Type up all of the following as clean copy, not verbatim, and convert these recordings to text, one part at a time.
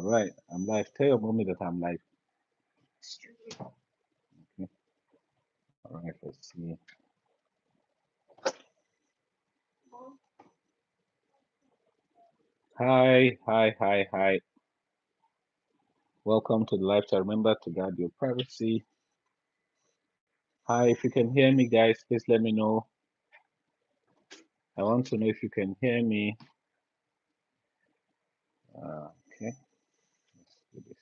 right, I'm live. Tell your mommy that I'm live. Okay. All right, let's see. Hi, hi, hi, hi. Welcome to the live chat. Remember to guard your privacy. Hi, if you can hear me, guys, please let me know. I want to know if you can hear me. Okay, let's do this.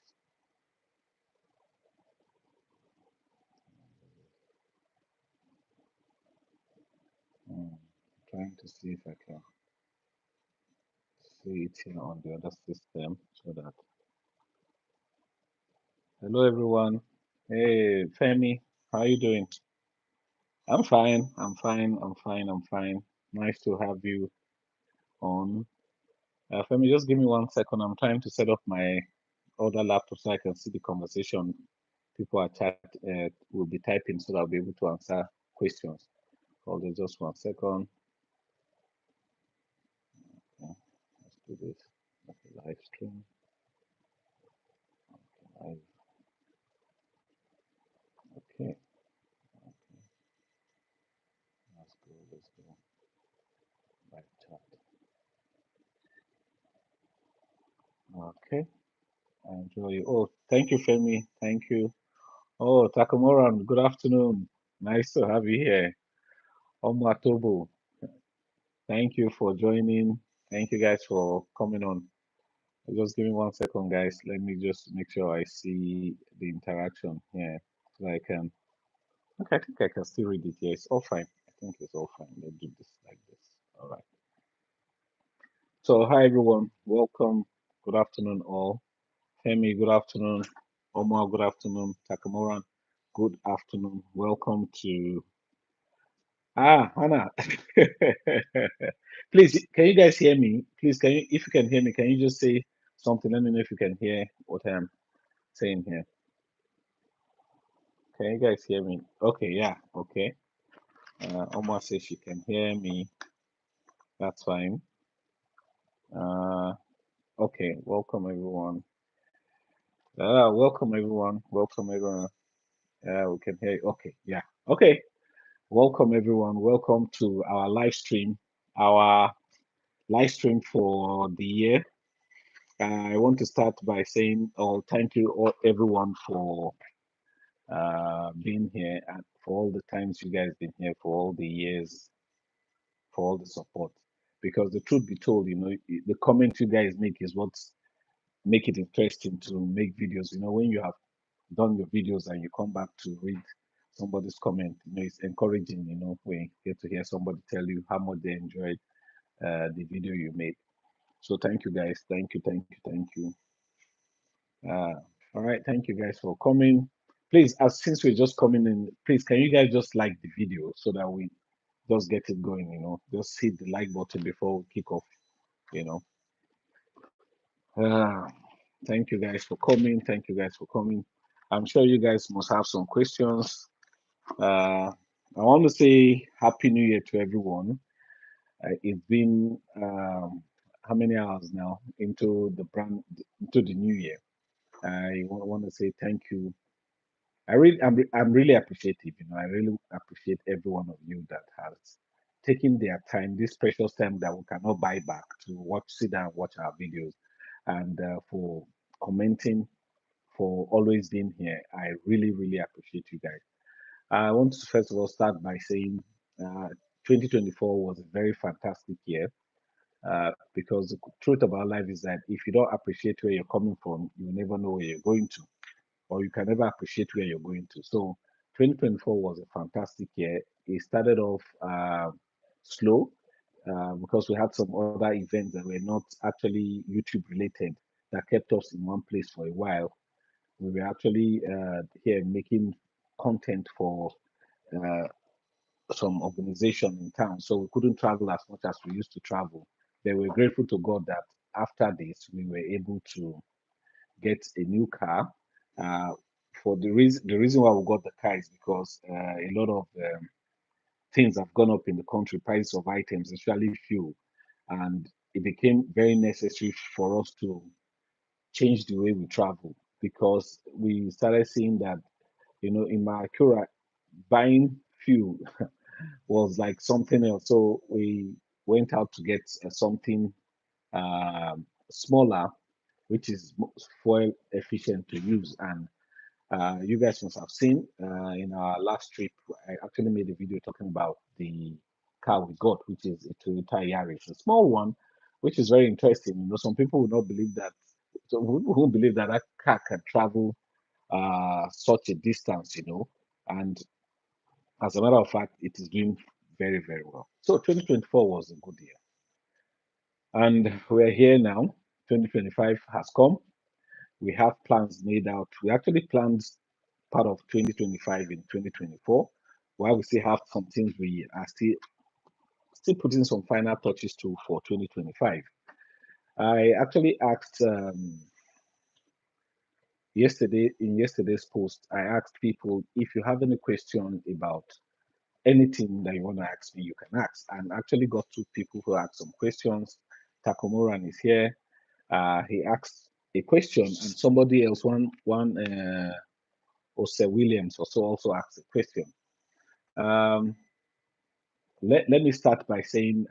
Trying to see if I can see it here on the other system so that. Hello, everyone. Hey, Femi, how you doing? I'm fine. I'm fine. I'm fine. I'm fine. Nice to have you on. Femi, just give me 1 second. I'm trying to set up my other laptop so I can see the conversation people are will be typing so that I'll be able to answer questions. Hold on just 1 second. Okay, let's do this. Okay, live stream. Live. Okay. Okay. Let's go. Let's go. Live chat. Okay. I enjoy you. Oh, thank you, Femi. Thank you. Oh, Takamoran, good afternoon. Nice to have you here. Omwatobo, thank you for joining. Thank you guys for coming on. Just give me 1 second, guys. Let me just make sure I see the interaction here so I can. Okay, I think I can still read it. Yeah, it's all fine. I think it's all fine. Let's do this like this. All right. So, hi everyone. Welcome. Good afternoon, all. Femi, good afternoon. Omar, good afternoon. Takamoran, good afternoon. Welcome to. Hannah. Please, can you guys hear me? Please, can you, if you can hear me, can you just say something? Let me know if you can hear what I'm saying here. Can you guys hear me? Okay, yeah, okay. Omar says she can hear me. That's fine. Uh, okay, welcome everyone. Welcome everyone. Welcome everyone. We can hear you. Okay, yeah. Okay, welcome everyone. Welcome to our live stream. Our live stream for the year. I want to start by saying, oh, thank you all, everyone for being here and for all the times you guys been here, for all the years, for all the support. Because the truth be told, the comment you guys make is what make it interesting to make videos. When you have done your videos and you come back to read somebody's comment, it's encouraging. When you get to hear somebody tell you how much they enjoyed the video you made. So thank you guys. Thank you. Thank you. Thank you. Uh, all right. Thank you guys for coming. Please, as since we're just coming in, please can you guys just like the video so that we just get it going, just hit the like button before we kick off, you know. Uh, thank you guys for coming. Thank you guys for coming. I'm sure you guys must have some questions. I want to say Happy New Year to everyone. It's been how many hours now into the new year. I want to say thank you. I'm really appreciative. I really appreciate every one of you that has taken their time, this precious time that we cannot buy back, to sit down, and watch our videos, and for commenting, for always being here. I really, really appreciate you guys. I want to first of all start by saying, 2024 was a very fantastic year. Because the truth about life is that if you don't appreciate where you're coming from, you never know where you're going to, or you can never appreciate where you're going to. So 2024 was a fantastic year. It started off slow because we had some other events that were not actually YouTube related that kept us in one place for a while. We were actually here making content for uh, some organization in town, so we couldn't travel as much as we used to travel. But we're grateful to God that after this, we were able to get a new car. Uh, for the reason why we got the car is because a lot of things have gone up in the country, prices of items, especially fuel, and it became very necessary for us to changed the way we travel because we started seeing that, in Maracura, buying fuel was like something else. So we went out to get something smaller, which is fuel efficient to use. And you guys must have seen in our last trip, I actually made a video talking about the car we got, which is a Toyota Yaris, a small one, which is very interesting. Some people will not believe that. Some people won't believe that that car can travel such a distance, and as a matter of fact, it is doing very, very well. So 2024 was a good year. And we're here now. 2025 has come. We have plans made out. We actually planned part of 2025 in 2024, while we still have some things we are still putting some final touches to for 2025. I actually asked yesterday's post, I asked people if you have any question about anything that you want to ask me, you can ask. And actually got two people who asked some questions. Takomoran is here. He asked a question, and somebody else, one Ose Williams, also asked a question. Let me start by saying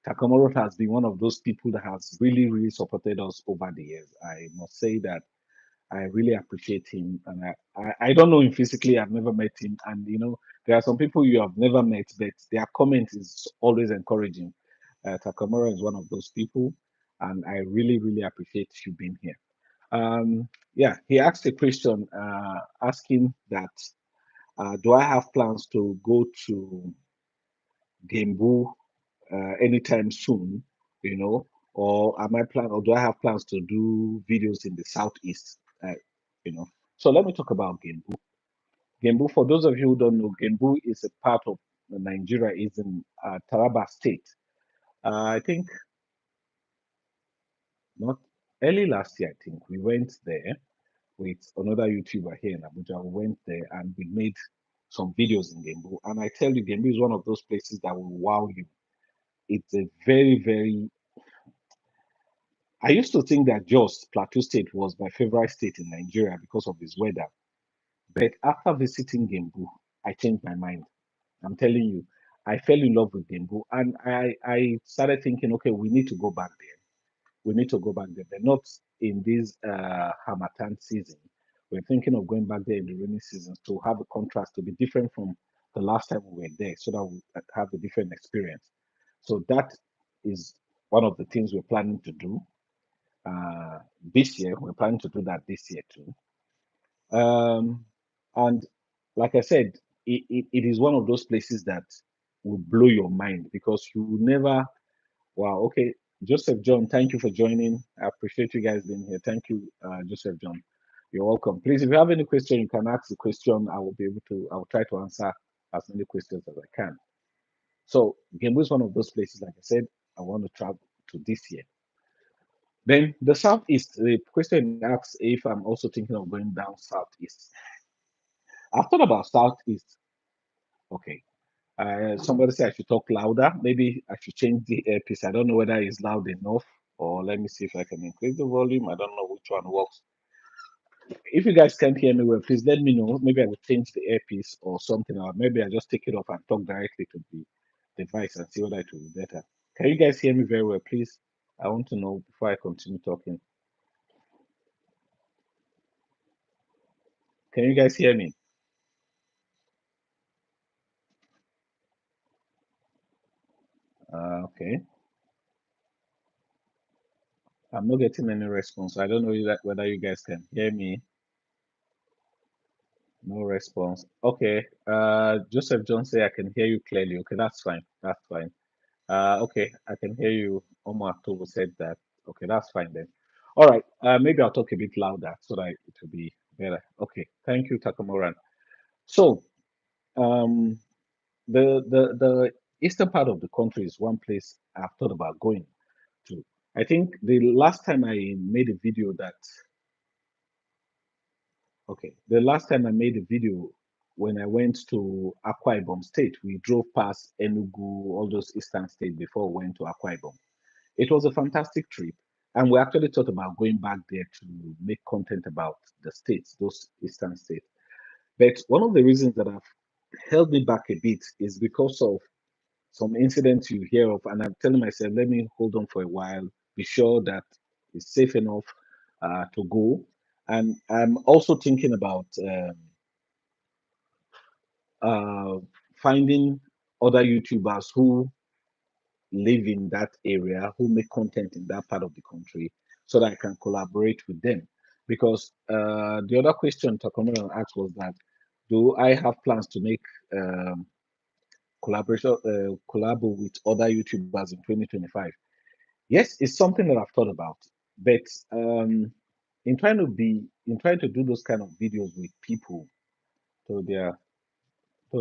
Takamaro has been one of those people that has really, really supported us over the years. I must say that I really appreciate him, and I don't know him physically. I've never met him, and there are some people you have never met, but their comment is always encouraging. Takamura is one of those people, and I really, really appreciate you being here. Yeah, he asked a question asking that do I have plans to go to Gembu anytime soon, you know, or or do I have plans to do videos in the southeast, you know? So let me talk about Gembu. Gembu, for those of you who don't know, Gembu is a part of Nigeria, is in Taraba State. I think not early last year, I think we went there with another YouTuber here in Abuja. We went there and we made some videos in Gembu. And I tell you, Gembu is one of those places that will wow you. It's a very, very I used to think that Jos, Plateau State, was my favorite state in Nigeria because of its weather. But after visiting Gembu, I changed my mind. I'm telling you, I fell in love with Gembu and I started thinking, okay, we need to go back there. We need to go back there, but not in this Hamatan season. We're thinking of going back there in the rainy season to have a contrast to be different from the last time we were there so that we have a different experience. So that is one of the things we're planning to do uh, this year. We're planning to do that this year too. Um, and like I said, it is one of those places that will blow your mind because you will never, wow, okay. Joseph John, thank you for joining. I appreciate you guys being here. Thank you, Joseph John. You're welcome. Please, if you have any question, you can ask the question. I will try to answer as many questions as I can. So, Gembu is one of those places, like I said, I want to travel to this year. Then the southeast, the question asks if I'm also thinking of going down southeast. I've thought about southeast. Okay. Somebody said I should talk louder. Maybe I should change the earpiece. I don't know whether it's loud enough, or let me see if I can increase the volume. I don't know which one works. If you guys can't hear me well, please let me know. Maybe I will change the earpiece or something, or maybe I just take it off and talk directly to the device and see whether it will be better. Can you guys hear me very well, please? I want to know before I continue talking. Can you guys hear me? Okay. I'm not getting any response. I don't know whether you guys can hear me. No response. Okay. Joseph John say I can hear you clearly. Okay, that's fine. That's fine. Okay, I can hear you. Omar Togo said that. Okay, that's fine then. All right. Maybe I'll talk a bit louder so that it will be better. Okay. Thank you, Takamoran. So, um, the eastern part of the country is one place I've thought about going to. I think the last time I made a video that Okay. The last time I made a video when I went to Akwa Ibom State, we drove past Enugu, all those eastern states before we went to Akwa Ibom. It was a fantastic trip. And we actually thought about going back there to make content about the states, those eastern states. But one of the reasons that have held me back a bit is because of some incidents you hear of, and I'm telling myself, let me hold on for a while, be sure that it's safe enough to go. And I'm also thinking about uh, finding other YouTubers who live in that area, who make content in that part of the country, so that I can collaborate with them. Because the other question Takamura asked was that, do I have plans to make collaboration collab with other YouTubers in 2025? Yes, it's something that I've thought about, but in trying to do those kind of videos with people, so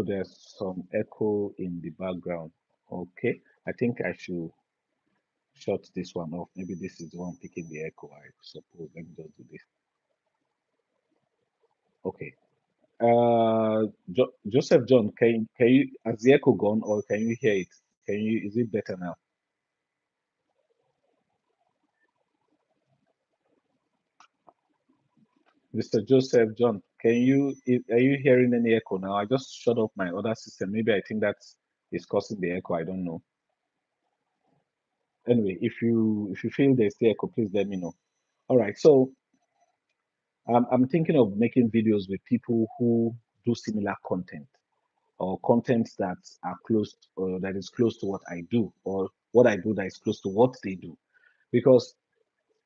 there's some echo in the background. Okay, I think I should shut this one off. Maybe this is the one picking the echo, I suppose. Let me just do this. Okay. Joseph John, can you, has the echo gone, or can you hear it? Can you, is it better now? Mr. Joseph John, are you hearing any echo now? I just shut off my other system. Maybe I think that's is causing the echo. I don't know. Anyway, if you feel there's the echo, please let me know. All right. So I'm thinking of making videos with people who do similar content, or content that are close, or that is close to what I do, or what I do that is close to what they do. Because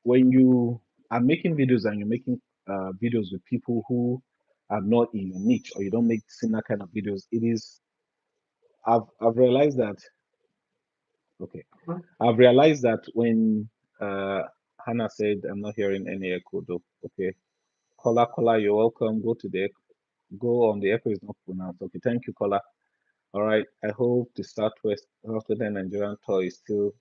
when you are making videos and you're making videos with people who are not in your niche, or you don't make similar kind of videos, it is I've realized that okay, I've realized that when uh Hannah said I'm not hearing any echo though. Okay, caller, you're welcome. Go on, the echo is not pronounced. Okay, thank you, caller. All right, I hope the Southwestern Nigerian tour is still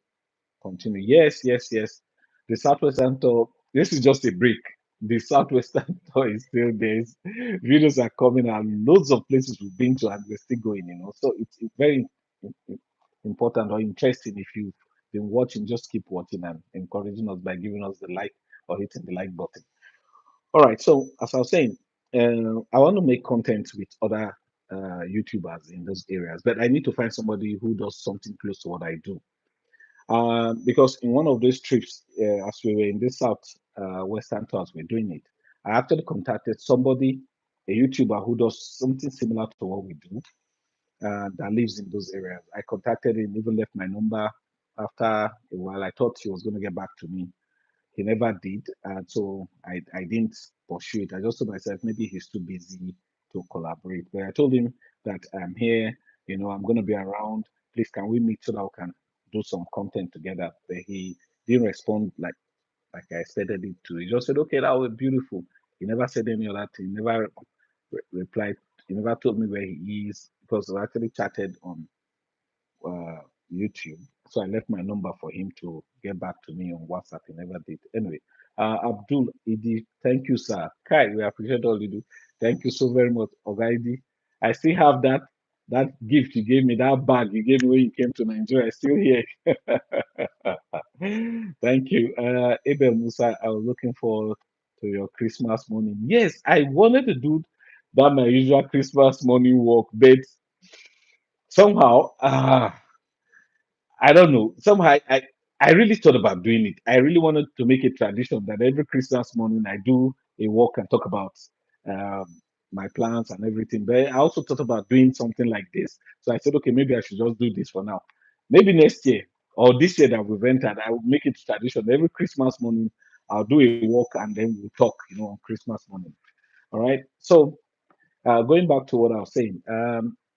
continue. Yes. The Southwestern tour, this is just a break. The Southwestern tour is still there. Videos are coming and loads of places we've been to and we're still going, you know. So it's very important or interesting. If you've been watching, just keep watching and encouraging us by giving us the like or hitting the like button. All right. So as I was saying, I want to make content with other YouTubers in those areas, but I need to find somebody who does something close to what I do. Because in one of those trips, as we were in the south western tours, we're doing it. I actually contacted somebody, a YouTuber who does something similar to what we do, that lives in those areas. I contacted him, even left my number. After a while, I thought he was going to get back to me. He never did, and so I didn't pursue it. I just told myself maybe he's too busy to collaborate. But I told him that I'm here, you know, I'm going to be around. Please, can we meet so that we can do some content together? But he didn't respond like I stated it to. He just said, okay, that was beautiful. He never said any other thing. He never replied. He never told me where he is, because we actually chatted on uh, YouTube. So I left my number for him to get back to me on WhatsApp. He never did. Anyway, Abdul Idi, thank you, sir. Kai, we appreciate all you do. Thank you so very much, Ogaidi. I still have that gift you gave me, that bag you gave me when you came to Nigeria. I still here. Thank you. Abel Musa, I was looking forward to your Christmas morning. Yes, I wanted to do that my usual Christmas morning walk, but somehow I don't know. Somehow I really thought about doing it. I really wanted to make a tradition that every Christmas morning I do a walk and talk about um, my plans and everything. But I also thought about doing something like this. So I said, okay, maybe I should just do this for now. Maybe next year or this year that we've entered, I will make it tradition. Every Christmas morning, I'll do a walk and then we'll talk, you know, on Christmas morning. All right. So going back to what I was saying,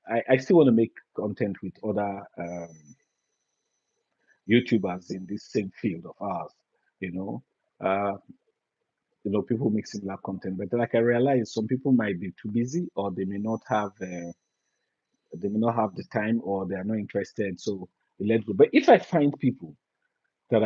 I still want to make content with other YouTubers in this same field of ours, you know. Uh, people make similar content, but like I realize some people might be too busy, or they may not have the time, or they are not interested. So we let go. But if I find people that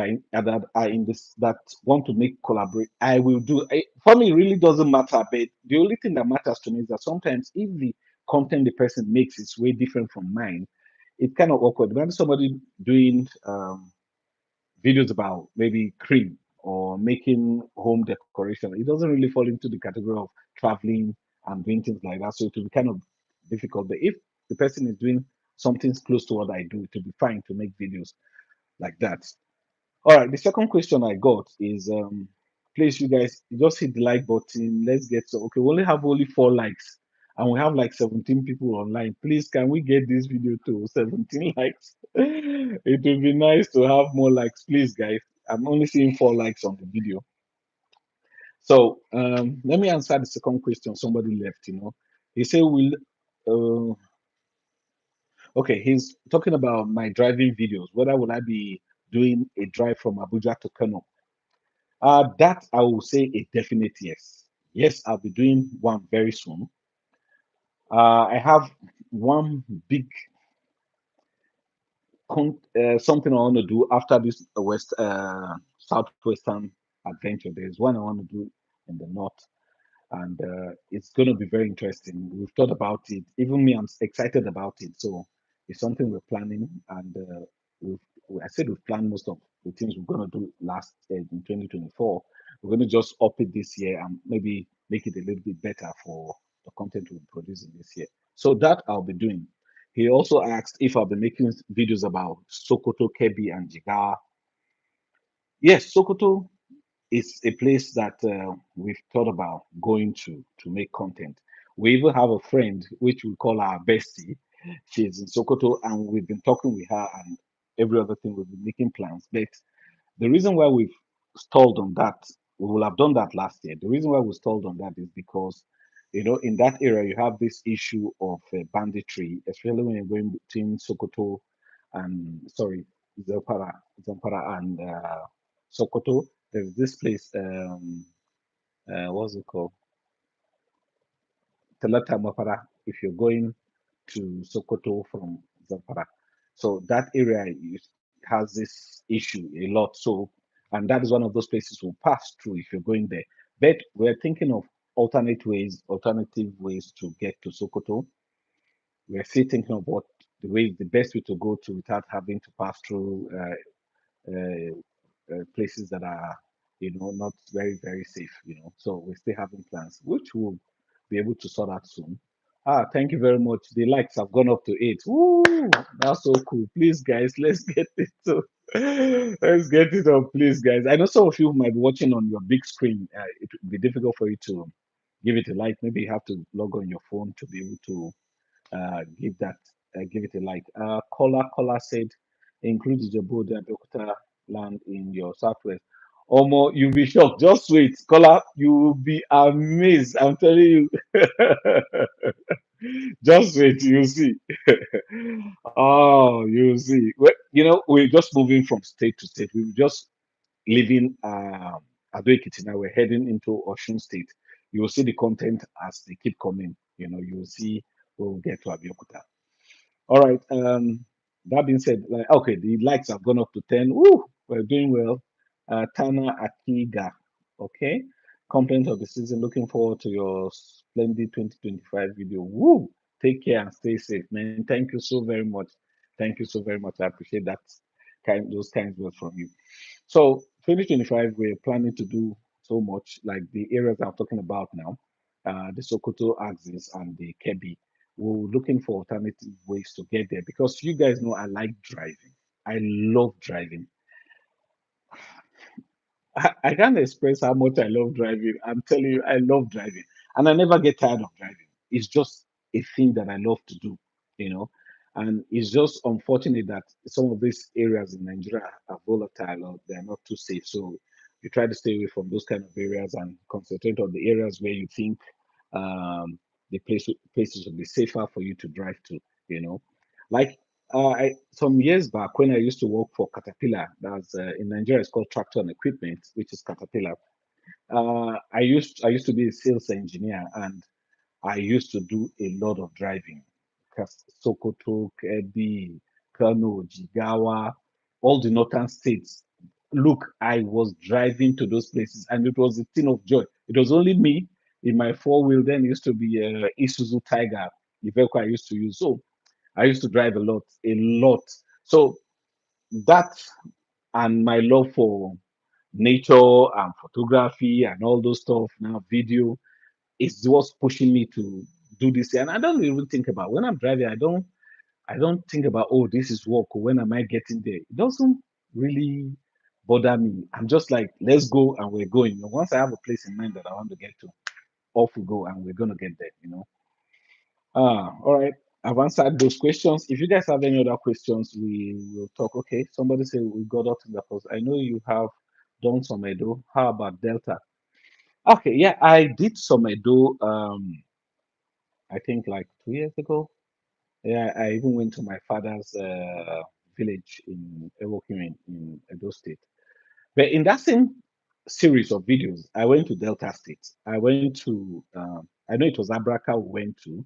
are in this that want to make collaborate, I will do. For me, it really doesn't matter. But the only thing that matters to me is that sometimes if the content the person makes is way different from mine, it's kind of awkward. When somebody doing videos about maybe cream. or making home decoration. It doesn't really fall into the category of traveling and doing things like that. So it will be kind of difficult. But if the person is doing something close to what I do, it will be fine to make videos like that. All right, the second question I got is please you guys just hit the like button. Let's get so okay, we only have only 4 likes and we have like 17 people online. Please can we get this video to 17 likes? It would be nice to have more likes, please guys. I'm only seeing 4 likes on the video. So let me answer the second question somebody left, He said will okay, he's talking about my driving videos. Whether will I be doing a drive from Abuja to Kano? That I will say a definite yes. Yes, I'll be doing one very soon. I have one big something I want to do after this southwestern adventure. There's one I want to do in the north, and it's going to be very interesting. We've thought about it. Even me, I'm excited about it. So it's something we're planning, and we've, I said we've planned most of the things we're going to do last in 2024. We're going to just up it this year and maybe make it a little bit better for the content we're producing this year. So that I'll be doing. He also asked if I'll be making videos about Sokoto, Kebbi, and Jigawa. Yes, Sokoto it's a place that we've thought about going to make content. We even have a friend which we call our bestie. She's in Sokoto, and we've been talking with her and every other thing. We've been making plans. But the reason why we've stalled on that, we will have done that last year. The reason why we stalled on that is because, in that area you have this issue of banditry, especially when you're going between Sokoto and sorry, Zampara and Sokoto. There's this place, what's it called? Telata Mapara, if you're going to Sokoto from Zampara. So that area has this issue a lot. So, and that is one of those places we'll pass through if you're going there. But we're thinking of alternative ways to get to Sokoto. We're still thinking of what the best way to go to without having to pass through places that are, not very, very safe, So we're still having plans, which we'll be able to sort out soon. Thank you very much. The likes have gone up to 8. Woo! That's so cool. Please, guys, let's get it to let's get it up, please, guys. I know some of you might be watching on your big screen. It would be difficult for you to give it a like. Maybe you have to log on your phone to be able to give it a like. Caller said, include the Doctor land in your southwest. Omo, you'll be shocked. Just wait, caller, you will be amazed. I'm telling you. Just wait, you'll see. Oh, you'll see. Well, we're just moving from state to state. We're just leaving Ado Ekiti now. We're heading into Osun State. You will see the content as they keep coming. You will see when we get to Abeokuta. All right. That being said, okay, the likes have gone up to 10. Woo, we're doing well. Tana Akiga. Okay. Complaint of the season. Looking forward to your splendid 2025 video. Woo. Take care and stay safe, man. Thank you so very much. Thank you so very much. I appreciate those kind words from you. So 2025, we're planning to do so much, like the areas I'm talking about now, the Sokoto axis and the Kebbi. We're looking for alternative ways to get there because you guys know I like driving. I love driving. I can't express how much I love driving. I'm telling you, I love driving, and I never get tired of driving. It's just a thing that I love to do, you know. And it's just unfortunate that some of these areas in Nigeria are volatile or they're not too safe. So you try to stay away from those kind of areas and concentrate on the areas where you think the places will be safer for you to drive to, you know. Like some years back when I used to work for Caterpillar, that's in Nigeria, it's called Tractor and Equipment, which is Caterpillar. I used to be a sales engineer, and I used to do a lot of driving. Sokoto, Kebbi, Kano, Jigawa, all the northern states. Look, I was driving to those places, and it was a thing of joy. It was only me in my four wheel. Then used to be a Isuzu Tiger, the vehicle I used to use. So I used to drive a lot. So that and my love for nature and photography and all those stuff. Now video is what's pushing me to do this. And I don't even think about when I'm driving. I don't think about, oh, this is work or when am I getting there. It doesn't really bother me. I'm just like, let's go and we're going. Once I have a place in mind that I want to get to, off we go and we're gonna get there. All right. I've answered those questions. If you guys have any other questions, we will talk. Okay. Somebody say we got up to the post. I know you have done some Edo. How about Delta? Okay, yeah, I did some Edo I think like 2 years ago. Yeah, I even went to my father's village in Ewokim in Edo State. But in that same series of videos, I went to Delta State. I went to, I know it was Abraka we went to.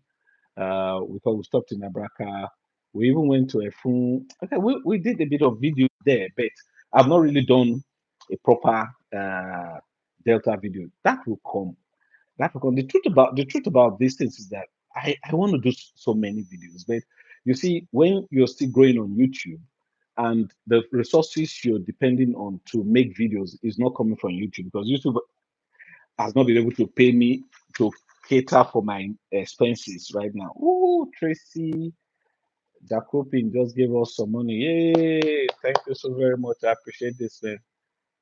We stopped in Abraka. We even went to Efun. Okay, we did a bit of video there, but I've not really done a proper Delta video. That will come. The truth about these things is that I want to do so many videos, but you see, when you're still growing on YouTube and the resources you're depending on to make videos is not coming from YouTube because YouTube has not been able to pay me to cater for my expenses right now. Oh, Tracy Jacopin just gave us some money. Yay! Thank you so very much. I appreciate this, man.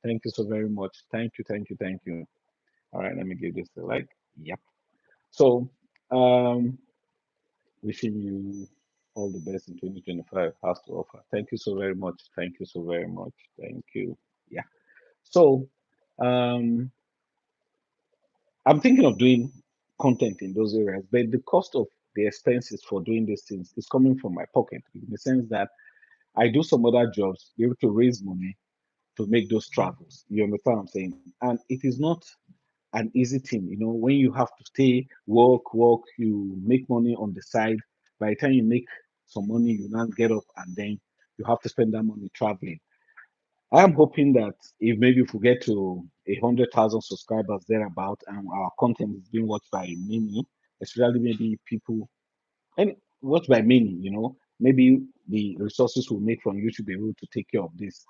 Thank you so very much. Thank you, thank you, thank you. All right, let me give this a like. Yep. So, um, wishing you all the best in 2025 has to offer. Thank you so very much. Thank you so very much. Thank you. Yeah. So, um, I'm thinking of doing content in those areas, but the cost of the expenses for doing these things is coming from my pocket in the sense that I do some other jobs, be able to raise money to make those travels. You understand what I'm saying? And it is not an easy thing, when you have to stay, work, you make money on the side. By the time you make some money, you now get up and then you have to spend that money traveling. I am hoping that if we get to 100,000 subscribers thereabout and our content is being watched by many, especially maybe people and watched by many, maybe the resources we make from YouTube be able to take care of this.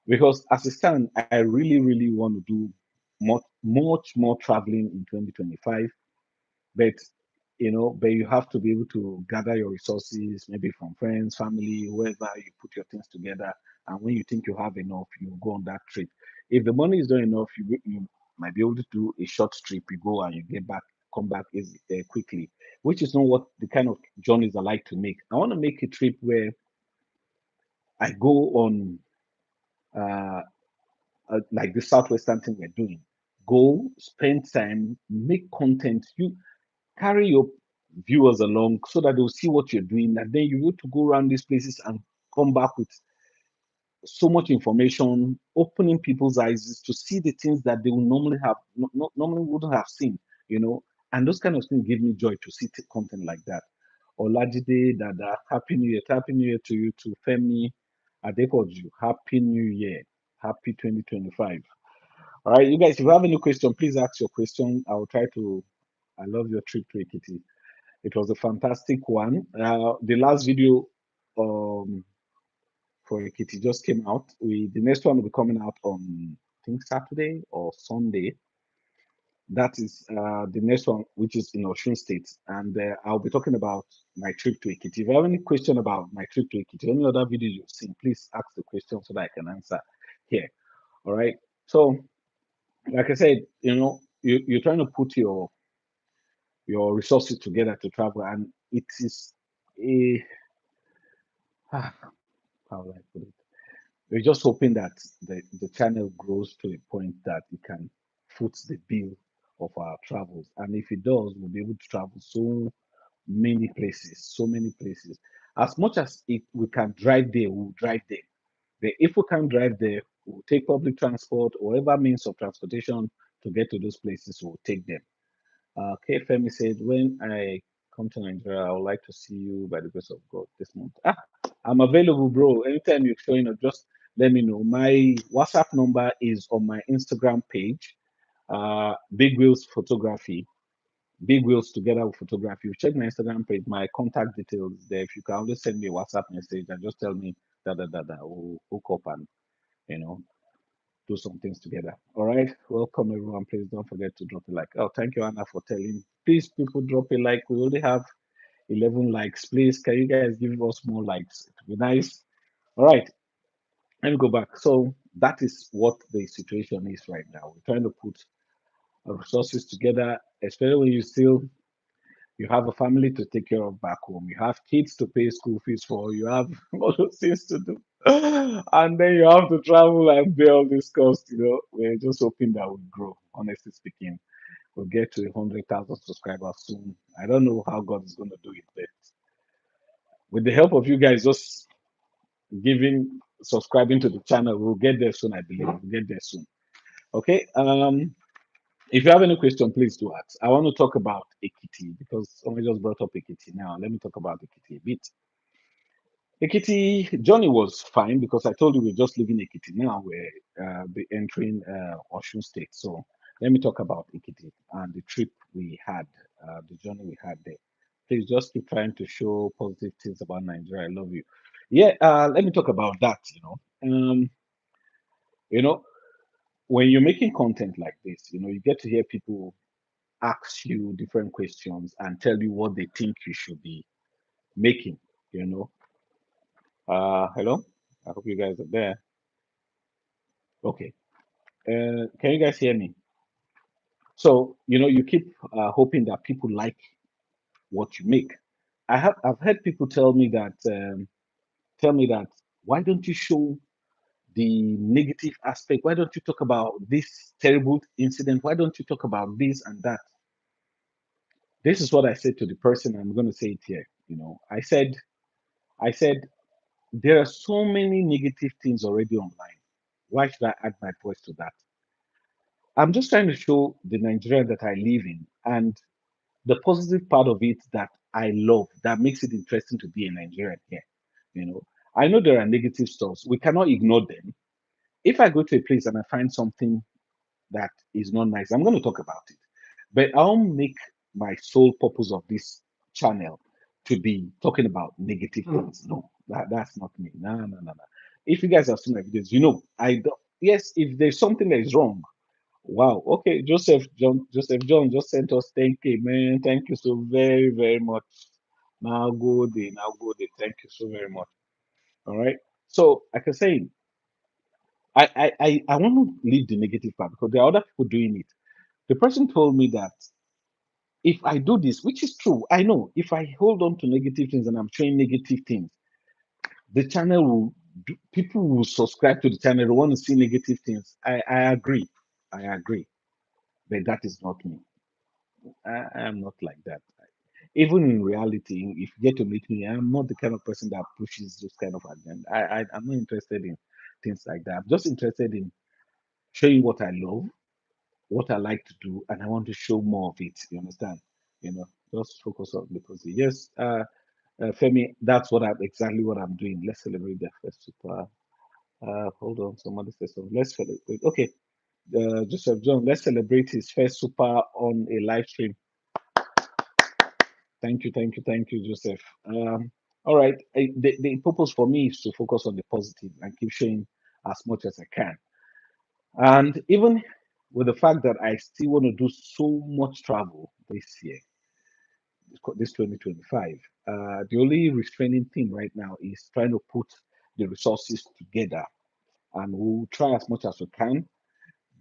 Because as it stands, I really, really want to do much more traveling in 2025. But but you have to be able to gather your resources, maybe from friends, family, whoever. You put your things together, and when you think you have enough, you go on that trip. If the money is not enough, you might be able to do a short trip. You go and you get back, come back easy, quickly, which is not what the kind of journeys I like to make. I want to make a trip where I go on uh, like the southwestern thing we're doing. Go, spend time, make content. You carry your viewers along so that they'll see what you're doing, and then you need to go around these places and come back with so much information, opening people's eyes to see the things that they will normally have not normally wouldn't have seen, you know. And those kind of things give me joy to see content like that. Olajide Dada, Happy New Year to you too. Femi Adepoju, Happy New Year, Happy 2025. All right, you guys, if you have any question, please ask your question. I'll try to. I love your trip to Ekiti. It was a fantastic one. The last video um, for Ekiti just came out. The next one will be coming out on I think Saturday or Sunday. That is the next one, which is in Osun State, and I'll be talking about my trip to Ekiti. If you have any question about my trip to Ekiti, any other video you've seen, please ask the question so that I can answer here. All right. So, like I said, you're trying to put your resources together to travel, and it is a how do I put it? We're just hoping that the channel grows to a point that it can foot the bill of our travels. And if it does, we'll be able to travel so many places, so many places. As much as we can drive there, we'll drive there. But if we can't drive there, we'll take public transport or whatever means of transportation to get to those places, we'll take them. K. Femi said, when I come to Nigeria, I would like to see you by the grace of God this month. I'm available, bro. Anytime you're showing up, just let me know. My WhatsApp number is on my Instagram page, Bigwillz Photography. Bigwillz together with photography. You check my Instagram page, my contact details there. If you can always send me a WhatsApp message and just tell me we'll hook up and you know do some things together. All right. Welcome everyone. Please don't forget to drop a like. Oh, thank you, Anna, for telling. Please, people, drop a like. We only have 11 likes. Please, can you guys give us more likes? It would be nice. All right. Let me go back. So that is what the situation is right now. We're trying to put resources together, especially when you have a family to take care of back home. You have kids to pay school fees for. You have all those things to do. And then you have to travel and bear all this cost. We're just hoping that we grow, honestly speaking. We'll get to 100,000 subscribers soon. I don't know how God is going to do it, but with the help of you guys just subscribing to the channel, we'll get there soon, I believe. We'll get there soon. Okay. If you have any question, please do ask. I want to talk about Ekiti because somebody just brought up Ekiti now. Let me talk about Ekiti a bit. Ekiti journey was fine because I told you we're just leaving Ekiti now. We're entering Osun State. So let me talk about Ekiti and the trip we had, the journey we had there. Please just keep trying to show positive things about Nigeria. I love you. Yeah, let me talk about that. You know, when you're making content like this, you get to hear people ask you different questions and tell you what they think you should be making. You know. Hello. I hope you guys are there. Okay. Can you guys hear me? So you keep hoping that people like what you make. I've heard people tell me that why don't you show the negative aspect? Why don't you talk about this terrible incident? Why don't you talk about this and that? This is what I said to the person. I'm going to say it here. I said there are so many negative things already online. Why should I add my voice to that? I'm just trying to show the Nigeria that I live in and the positive part of it that I love that makes it interesting to be a Nigerian here. You know, I know there are negative stuff. We cannot ignore them. If I go to a place and I find something that is not nice, I'm going to talk about it. But I won't make my sole purpose of this channel to be talking about negative things. No, that's not me. No, no, no, no. If you guys have seen my videos, I don't. Yes, if there's something that is wrong, wow. Okay, Joseph John just sent us 10K, man. Thank you so very, very much. Now go there, now go there. Thank you so very much. All right. So, like I say, I want to leave the negative part because there are other people doing it. The person told me that if I do this, which is true, I know if I hold on to negative things and I'm showing negative things, the channel people will subscribe to the channel, they want to see negative things. I agree. I agree. But that is not me. I am not like that. Even in reality, if you get to meet me, I'm not the kind of person that pushes those kind of agenda. I'm not interested in things like that. I'm just interested in showing what I love, what I like to do, and I want to show more of it. You understand? Just focus on the positive. Yes, Femi, that's exactly what I'm doing. Let's celebrate the first super. Hold on, somebody says something. Let's celebrate. Okay, Joseph John, let's celebrate his first super on a live stream. Thank you, Joseph. All right. The purpose for me is to focus on the positive and keep showing as much as I can. And even with the fact that I still want to do so much travel this year, this 2025, the only restraining thing right now is trying to put the resources together. And we'll try as much as we can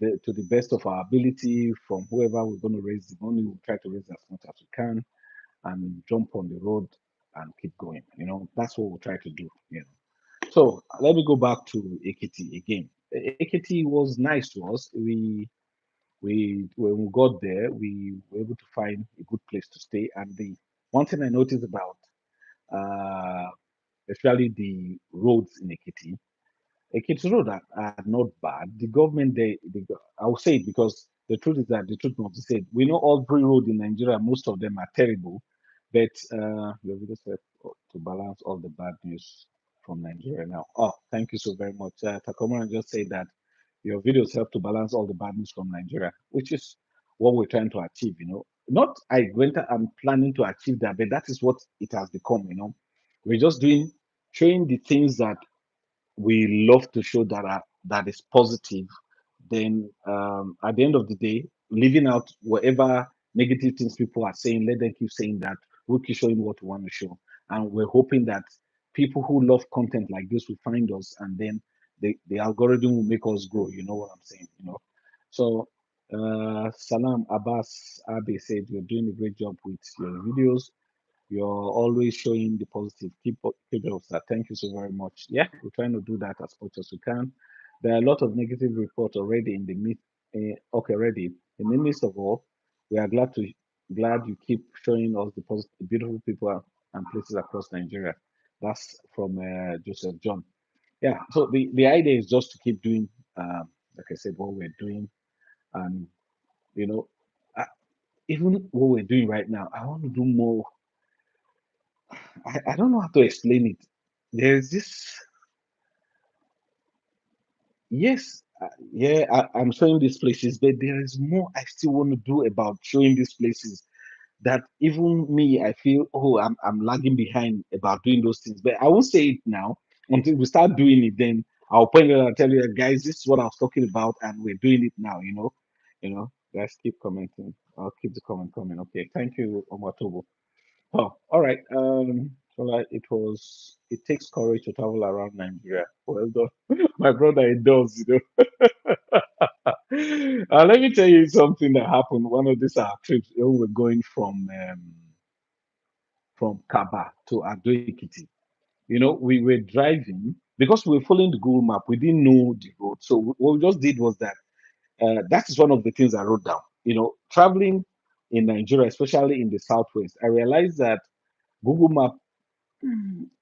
to the best of our ability from whoever we're going to raise the money. We'll try to raise as much as we can and jump on the road and keep going. That's what we'll try to do. So let me go back to Ekiti again. Ekiti was nice to us. We when we got there, we were able to find a good place to stay. And the one thing I noticed about uh, especially the roads in Ekiti road are not bad. The government, I will say it because the truth is that the truth must be said. We know all three roads in Nigeria, most of them are terrible, but your video said to balance all the bad news from Nigeria now. Oh, thank you so very much. Takomaran just said that your videos help to balance all the bad news from Nigeria, which is what we're trying to achieve. Not I'm planning to achieve that, but that is what it has become. We're just showing the things that we love to show that is positive then at the end of the day, leaving out whatever negative things people are saying, let them keep saying that. We'll keep showing what we want to show. And we're hoping that people who love content like this will find us, and then the algorithm will make us grow. You know what I'm saying? So Salam Abbas Abe said you're doing a great job with your videos. You're always showing the positive. Keep up that. Thank you so very much. Yeah, we're trying to do that as much as we can. There are a lot of negative reports already in the midst. Okay, already in the midst of all, we are glad you keep showing us the positive, beautiful people and places across Nigeria. That's from Joseph John. Yeah. So the idea is just to keep doing, like I said, what we're doing, and you know, uh, even what we're doing right now, I want to do more. I don't know how to explain it. There's this, yes, yeah, I'm showing these places, but there is more I still want to do about showing these places that even me, I feel, oh, I'm lagging behind about doing those things. But I won't say it now until we start doing it. Then I'll point it out and tell you, guys, this is what I was talking about, and we're doing it now. Guys, keep commenting. I'll keep the comment coming. Okay, thank you, Omatobo. Oh, all right. So like it takes courage to travel around Nigeria. Well done. My brother, it does. Let me tell you something that happened. One of these trips, we were going from Kaba to Ado Ekiti. We were driving because we were following the Google map. We didn't know the road. So what we just did was that that is one of the things I wrote down. Traveling in Nigeria, especially in the southwest, I realized that Google map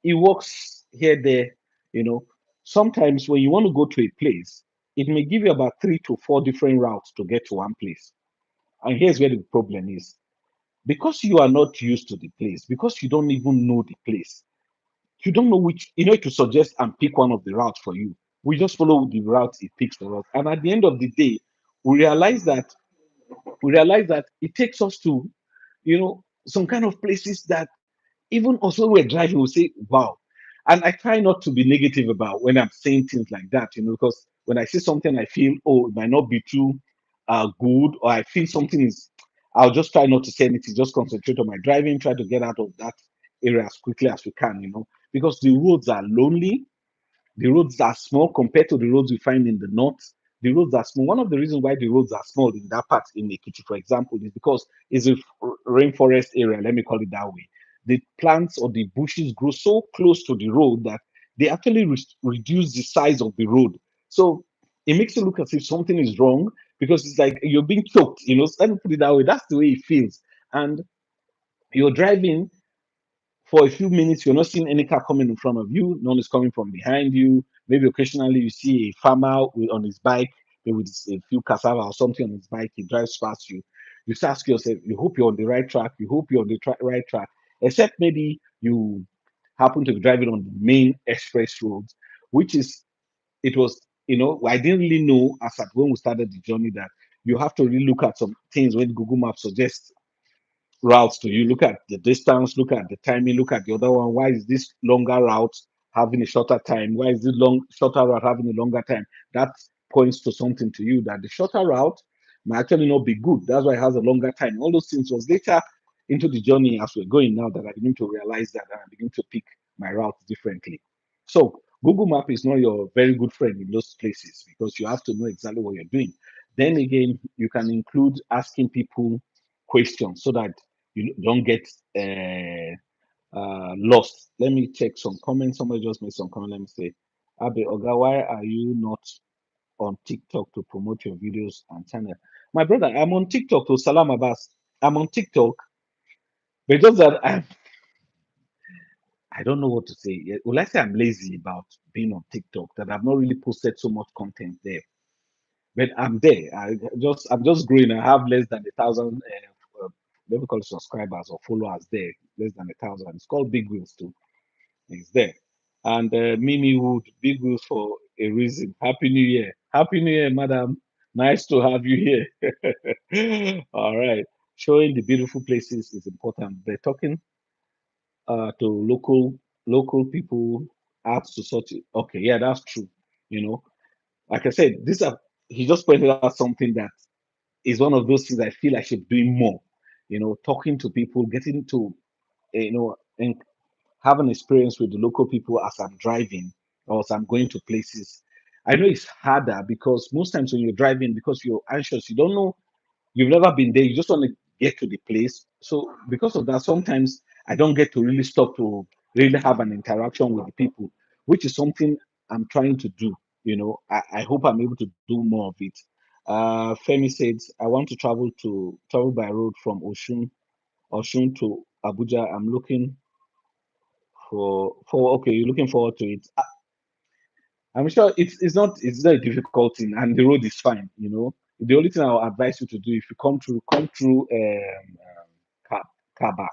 it works here, there. You know, Sometimes when you want to go to a place, it may give you about 3 to 4 different routes to get to one place. And here's where the problem is. Because you are not used to the place, because you don't even know the place, you don't know which, to suggest and pick one of the routes for you. We just follow the route it picks for us. And at the end of the day, we realize that it takes us to, some kind of places that even also when we're driving, we say, wow. And I try not to be negative about when I'm saying things like that, because when I see something, I feel, oh, it might not be too good, or I feel something is, I'll just try not to say anything, just concentrate on my driving, try to get out of that area as quickly as we can, because the roads are lonely, the roads are small compared to the roads we find in the north. The roads are small. One of the reasons why the roads are small in that part in Ekiti, for example, is because it's a rainforest area. Let me call it that way. The plants or the bushes grow so close to the road that they actually reduce the size of the road. So it makes it look as if something is wrong because it's like you're being choked. Let me put it that way. That's the way it feels. And you're driving for a few minutes, you're not seeing any car coming in front of you. None is coming from behind you. Maybe occasionally you see a farmer on his bike, maybe with a few cassava or something on his bike. He drives past you. You start asking yourself, you hope you're on the right track. You hope you're on the right track. Except maybe you happen to be driving on the main express roads, which is, it was, I didn't really know as at when we started the journey that you have to really look at some things when Google Maps suggests routes to you. Look at the distance, look at the timing, look at the other one. Why is this longer route having a shorter time? Why is this shorter route having a longer time? That points to something to you that the shorter route might actually not be good. That's why it has a longer time. All those things was later into the journey as we're going now that I begin to realize that and I begin to pick my route differently. So Google Map is not your very good friend in those places because you have to know exactly what you're doing. Then again, you can include asking people questions so that you don't get lost. Let me check some comments. Somebody just made some comment. Let me say, Abe Oga, why are you not on TikTok to promote your videos and channel? My brother, I'm on TikTok to Salam Abbas. I'm on TikTok, but just that I don't know what to say. Well, I say I'm lazy about being on TikTok, that I've not really posted so much content there. But I'm there. I'm just growing. I have less than 1,000 let me call it subscribers or followers there, less than 1,000. It's called Bigwillz too. It's there. And Mimi Wood, Bigwillz for a reason. Happy New Year. Happy New Year, madam. Nice to have you here. All right. Showing the beautiful places is important. They're talking to local people adds to such. Okay, yeah, that's true. You know, like I said, these are he just pointed out something that is one of those things I feel I should be doing more. Talking to people, getting to and have an experience with the local people as I'm driving or as I'm going to places. I know it's harder because most times when you're driving, because you're anxious, you don't know, you've never been there, you just want to get to the place. So because of that, sometimes I don't get to really stop to really have an interaction with the people, which is something I'm trying to do. I hope I'm able to do more of it. Femi said, I want to travel by road from Oshun to Abuja. I'm looking for okay, you're looking forward to it. I'm sure it's not a difficult thing, and the road is fine. The only thing I'll advise you to do, if you come through Kaba,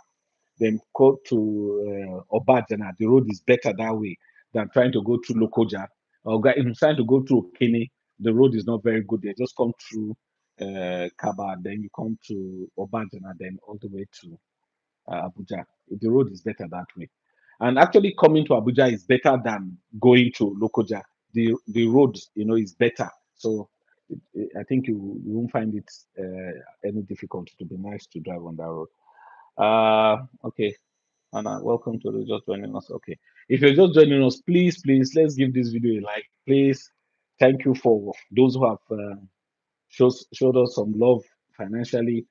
then go to Obajana. The road is better that way than trying to go through Lokoja, or if you're trying to go through Okene. The road is not very good. They just come through Kaba, then you come to Obajana, then all the way to Abuja. The road is better that way. And actually, coming to Abuja is better than going to Lokoja. The road, is better. So I think you won't find it any difficult to be nice to drive on that road. Okay. Anna, welcome to the just joining us. Okay. If you're just joining us, please, let's give this video a like. Please, thank you for those who have showed us some love financially.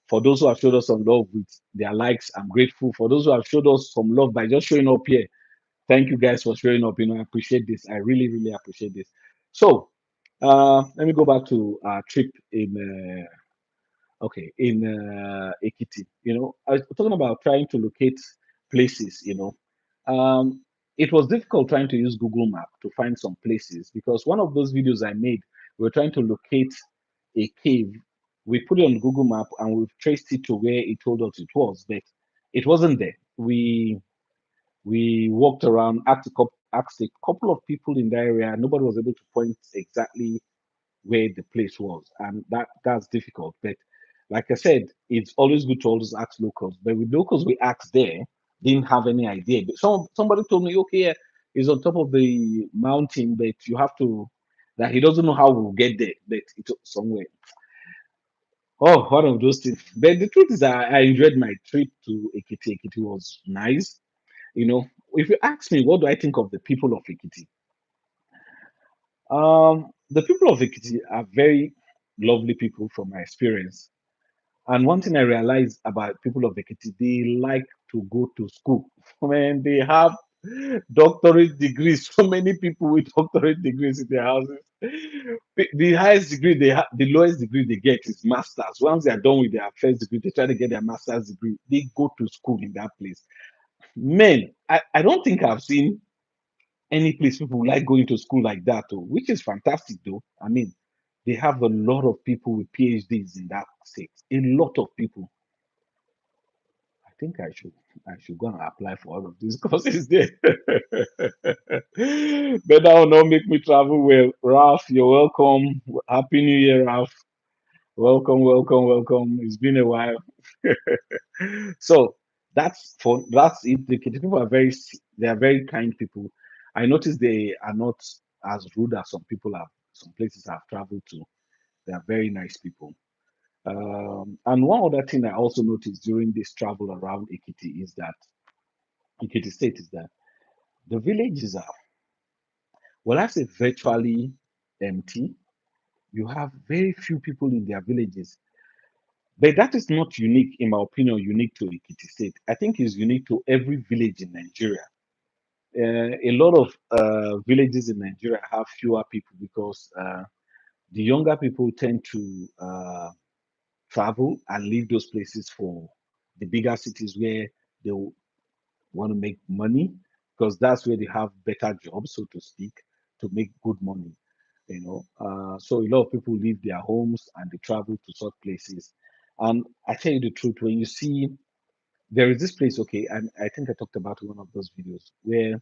For those who have showed us some love with their likes, I'm grateful. For those who have showed us some love by just showing up here, thank you guys for showing up. I appreciate this. I really, really appreciate this. So, let me go back to our trip in Ekiti. I was talking about trying to locate places. It was difficult trying to use Google Map to find some places because one of those videos I made, we were trying to locate a cave. We put it on Google Map and we've traced it to where it told us it was, but it wasn't there. We walked around, asked a couple of people in the area. Nobody was able to point exactly where the place was, and that's difficult. But like I said, it's always good to always ask locals. But with locals we asked there, didn't have any idea. But somebody told me, okay, yeah, it's on top of the mountain, but you have to. That he doesn't know how we'll get there, but it's somewhere. Oh, one of those things. But the truth is, I enjoyed my trip to Ekiti. Ekiti was nice. If you ask me, what do I think of the people of Ekiti? The people of Ekiti are very lovely people from my experience. And one thing I realized about people of Ekiti, they like to go to school. Man, they have doctorate degrees. So many people with doctorate degrees in their houses. The highest degree they have, the lowest degree they get is masters. Once they are done with their first degree, they try to get their master's degree. They go to school in that place. Men, I don't think I've seen any place people like going to school like that, though, which is fantastic, though. I mean, they have a lot of people with PhDs in that state. A lot of people. I think I should go and apply for all of these courses there. But that will not make me travel well. Ralph, you're welcome. Happy New Year, Ralph. Welcome, welcome, welcome. It's been a while. So that's it. The Kiti people they are very kind people. I noticed they are not as rude as some places I've traveled to. They are very nice people. And one other thing I also noticed during this travel around Ekiti State is that the villages are, well, I say virtually empty. You have very few people in their villages. But that is not unique, in my opinion, unique to Ekiti State. I think it's unique to every village in Nigeria. A lot of villages in Nigeria have fewer people because the younger people tend to travel and leave those places for the bigger cities where they want to make money because that's where they have better jobs, so to speak, to make good money. So a lot of people leave their homes and they travel to such places. And I tell you the truth, when you see there is this place, okay, and I think I talked about one of those videos where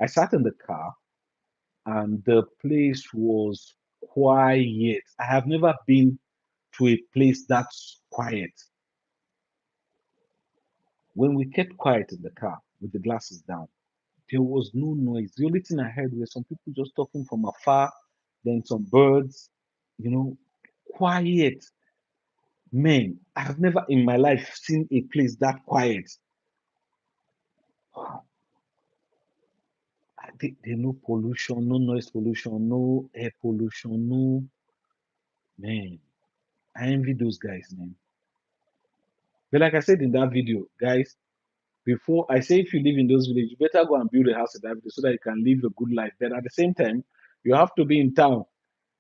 I sat in the car and the place was quiet. I have never been to a place that's quiet. When we kept quiet in the car with the glasses down, there was no noise. The only thing I heard were some people just talking from afar, then some birds. quiet. Man, I have never in my life seen a place that quiet. There no pollution, no noise pollution, no air pollution, no man. I envy those guys, man. But like I said in that video, guys, before I say if you live in those villages, you better go and build a house in that village so that you can live a good life. But at the same time, you have to be in town.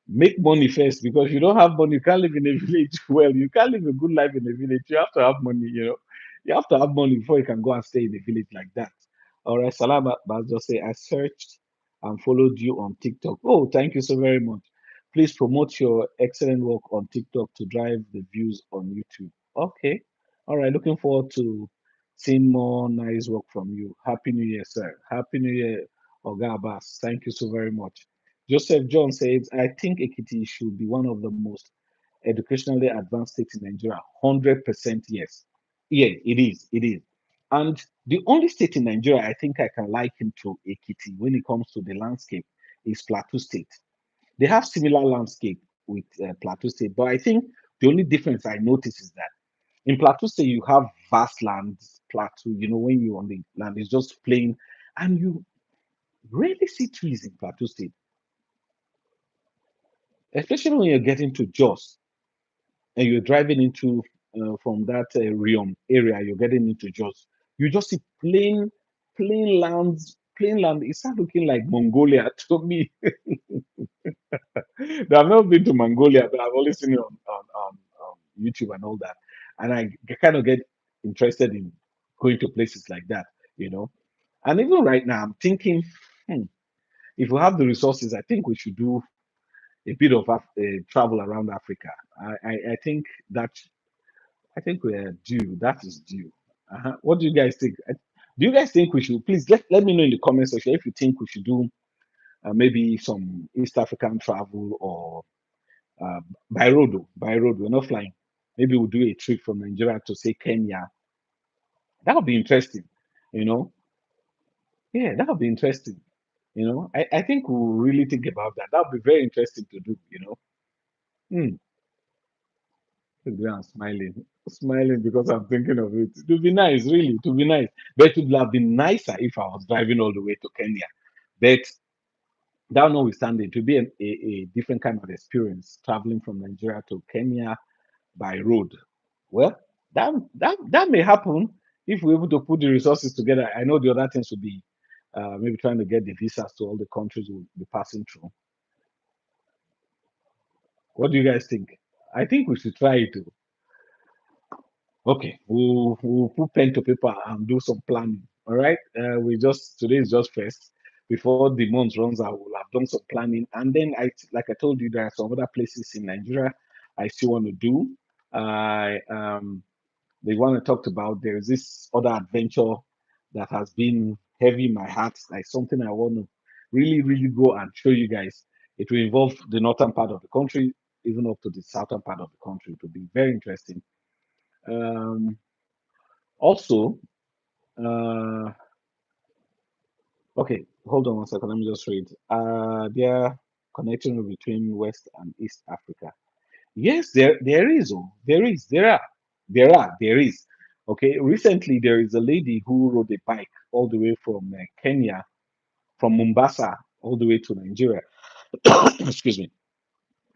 Make money first because you don't have money, you can't live in a village. Well, you can't live a good life in a village. You have to have money, You have to have money before you can go and stay in a village like that. All right, Salam Abbas just say I searched and followed you on TikTok. Oh, thank you so very much. Please promote your excellent work on TikTok to drive the views on YouTube. Okay. All right, looking forward to seeing more nice work from you. Happy New Year, sir. Happy New Year, Oga Abbas. Thank you so very much. Joseph John says, I think Ekiti should be one of the most educationally advanced states in Nigeria. 100% yes. Yeah, it is. It is. And the only state in Nigeria I think I can liken to Ekiti when it comes to the landscape is Plateau State. They have similar landscape with Plateau State, but I think the only difference I notice is that in Plateau State you have vast lands, plateau. When you're on the land, it's just plain, and you rarely see trees in Plateau State, especially when you're getting to Jos and you're driving into from that realm area, you're getting into Jos. You just see plain lands, plain land. It starts looking like Mongolia to me. Now, I've never been to Mongolia, but I've always seen it on YouTube and all that. And I kind of get interested in going to places like that, you know. And even right now, I'm thinking, hmm, if we have the resources, I think we should do a bit of travel around Africa. I think that I think we're due. That is due. What do you guys think? Do you guys think we should please let me know in the comment section if you think we should do maybe some East African travel or uh, by road? By road, we're not flying. Maybe we'll do a trip from Nigeria to say Kenya. That would be interesting. You know, yeah, that would be interesting. I think we'll really think about that. That would be very interesting to do. Hmm. I'm smiling because I'm thinking of it. It would be nice, really. It would be nice. But it would have been nicer if I was driving all the way to Kenya. But that notwithstanding, it would be a different kind of experience traveling from Nigeria to Kenya by road. Well, that may happen if we're able to put the resources together. I know the other things would be maybe trying to get the visas to all the countries we'll be passing through. What do you guys think? I think we should try it. Okay, we'll put pen to paper and do some planning. All right. Today is just first. Before the month runs out, we'll have done some planning. And then like I told you, there are some other places in Nigeria I still want to do. I The one I talked about, there's this other adventure that has been heavy in my heart, like something I want to really, really go and show you guys. It will involve the northern part of the country, even up to the southern part of the country. It will be very interesting. Um, Also, uh, okay, hold on one second. Let me just read. There connection between West and East Africa. Yes, there is. Oh, there is. Okay, recently there is a lady who rode a bike all the way from Kenya, from Mombasa, all the way to Nigeria. Excuse me.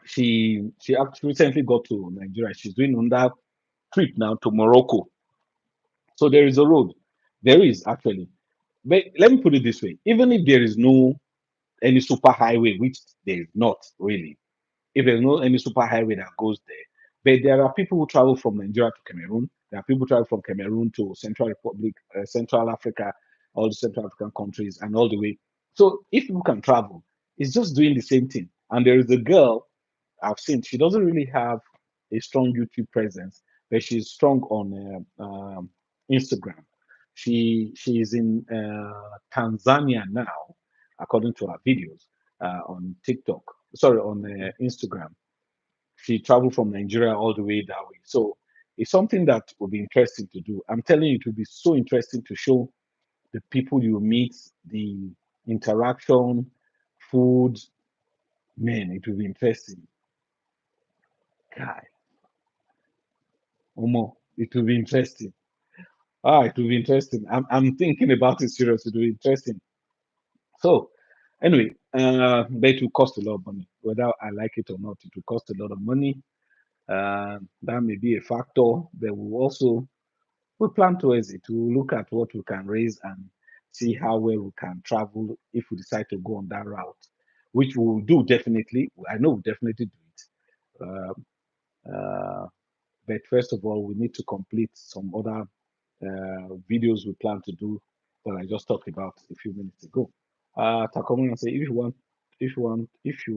She actually recently got to Nigeria. She's doing on that trip now to Morocco. So there is a road. There is actually. But let me put it this way: even if there is no any super highway, which there is not really, if there's no any super highway that goes there, but there are people who travel from Nigeria to Cameroon. There are people who travel from Cameroon to Central Republic, Central Africa, all the Central African countries, and all the way. So if people can travel, it's just doing the same thing. And there is a girl I've seen. She doesn't really have a strong YouTube presence, but she's strong on Instagram. She's in Tanzania now, according to her videos on TikTok. Sorry, on Instagram. She traveled from Nigeria all the way that way. So it's something that will be interesting to do. I'm telling you, it will be so interesting to show the people you meet, the interaction, food. Man, it will be interesting. Guy, Omo, it will be interesting. Ah, it will be interesting. I'm thinking about it seriously. It will be interesting. So, anyway, but it will cost a lot of money. Whether I like it or not, it will cost a lot of money. That may be a factor. But we plan towards it. We'll look at what we can raise and see how well we can travel if we decide to go on that route, which we'll do definitely. I know we'll definitely do it. Uh, but first of all, we need to complete some other videos we plan to do that I just talked about a few minutes ago. Takomuna say if you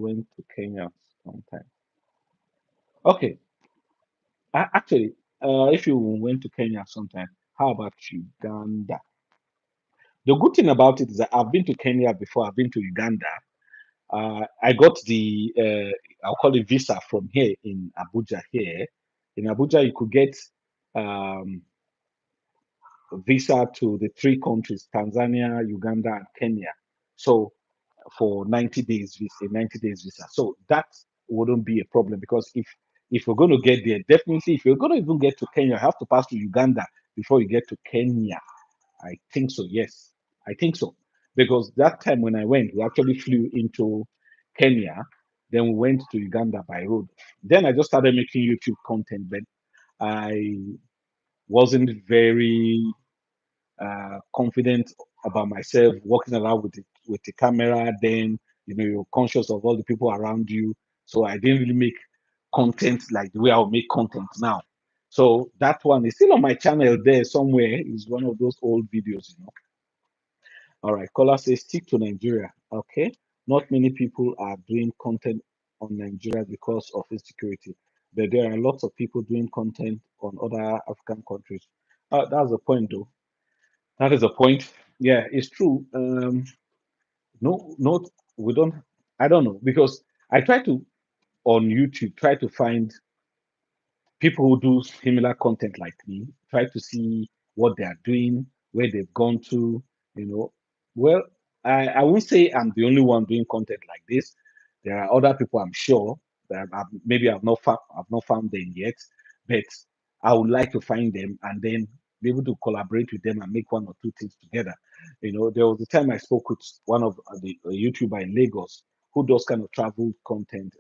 went to Kenya sometime. Okay, actually, if you went to Kenya sometime, how about Uganda? The good thing about it is that I've been to Kenya before. I've been to Uganda. I got the I'll call it visa from here in Abuja. Here in Abuja, you could get um, visa to the three countries: Tanzania, Uganda, and Kenya. So for 90 days visa, 90 days visa. So that wouldn't be a problem because if you're going to get there, definitely if you're going to even get to Kenya, you have to pass through Uganda before you get to Kenya. I think so. Yes, I think so. Because that time when I went, we actually flew into Kenya, then we went to Uganda by road. Then I just started making YouTube content, but I wasn't very confident about myself, walking around with the camera. Then you're conscious of all the people around you. So I didn't really make content like the way I'll make content now. So that one is still on my channel there somewhere. It's one of those old videos. All right, caller says stick to Nigeria. Okay, not many people are doing content on Nigeria because of insecurity, but there are lots of people doing content on other African countries. That's the point, though. That is the point. Yeah, it's true. No, not we don't. I don't know because I try to on YouTube try to find people who do similar content like me, try to see what they are doing, where they've gone to, you know. Well, I won't say I'm the only one doing content like this. There are other people I'm sure that maybe I've not found them yet, but I would like to find them and then be able to collaborate with them and make one or two things together. There was a time I spoke with one of the a YouTuber in Lagos who does kind of travel content.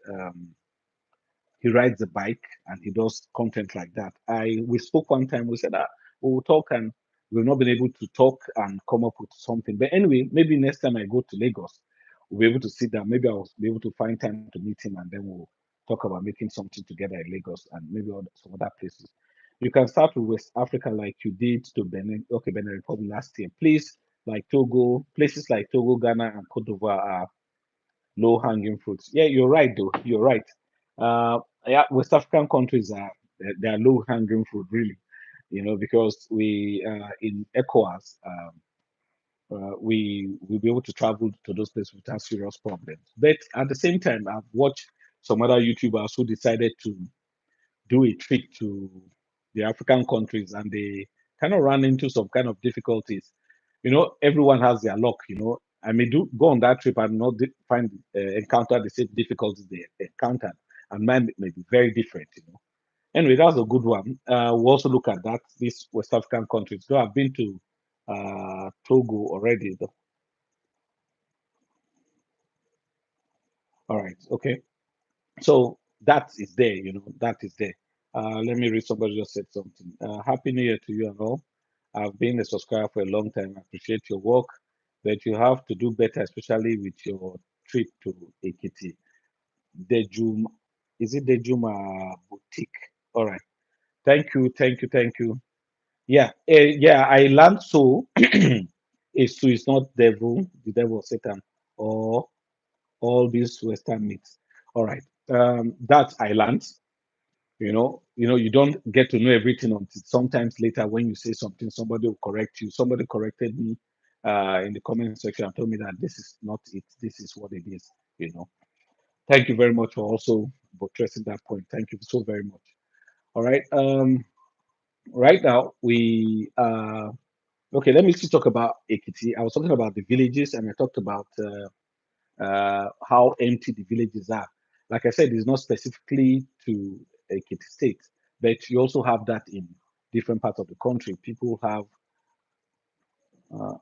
He rides a bike and he does content like that. We spoke one time. We said that we will talk and we've not been able to talk and come up with something. But anyway, maybe next time I go to Lagos, we'll be able to sit down. Maybe I'll be able to find time to meet him and then we'll talk about making something together in Lagos and maybe some other places. You can start with West Africa like you did to Benin, okay, Benin Republic last year. Please, like Togo, places like Togo, Ghana, and Cote d'Ivoire are low hanging fruits. Yeah, you're right, though. You're right. Yeah, West African countries are they are low hanging fruit, really. Because we in ECOWAS, we will be able to travel to those places without serious problems. But at the same time, I've watched some other YouTubers who decided to do a trip to the African countries and they kind of ran into some kind of difficulties. Everyone has their luck. I may do go on that trip and not find encounter the same difficulties they encountered, and mine may be very different. Anyway, that's a good one. We'll also look at that these West African countries. So I've been to Togo already. All right, okay. So that is there, that is there. Let me read. Somebody just said something. Happy New Year to you and all. I've been a subscriber for a long time. I appreciate your work, but you have to do better, especially with your trip to Ekiti. Dejum, is it Dejuma Boutique? All right. Thank you, thank you, thank you. Yeah, yeah. I learned so. It's not the devil, Satan, or all these Western myths. All right. That I learned. You don't get to know everything until sometimes later when you say something, somebody will correct you. Somebody corrected me in the comment section and told me that this is not it, this is what it is. You know. Thank you very much for also buttressing that point. Thank you so very much. All right. Right now we okay. Let me still talk about Ekiti. I was talking about the villages, and I talked about how empty the villages are. Like I said, it's not specifically to Ekiti State, but you also have that in different parts of the country. People have uh,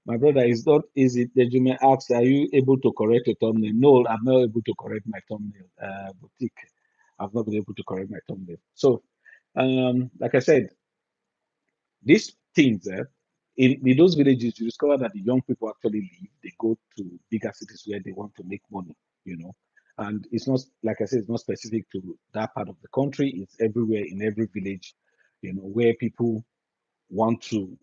my brother, it's not easy. The Jimmy asks, are you able to correct your thumbnail? No, I'm not able to correct my thumbnail. Boutique. I've not been able to correct my thumbnail. So, like I said, these things, in those villages, you discover that the young people actually leave. They go to bigger cities where they want to make money, you know. And it's not, like I said, it's not specific to that part of the country. It's everywhere in every village, where people want to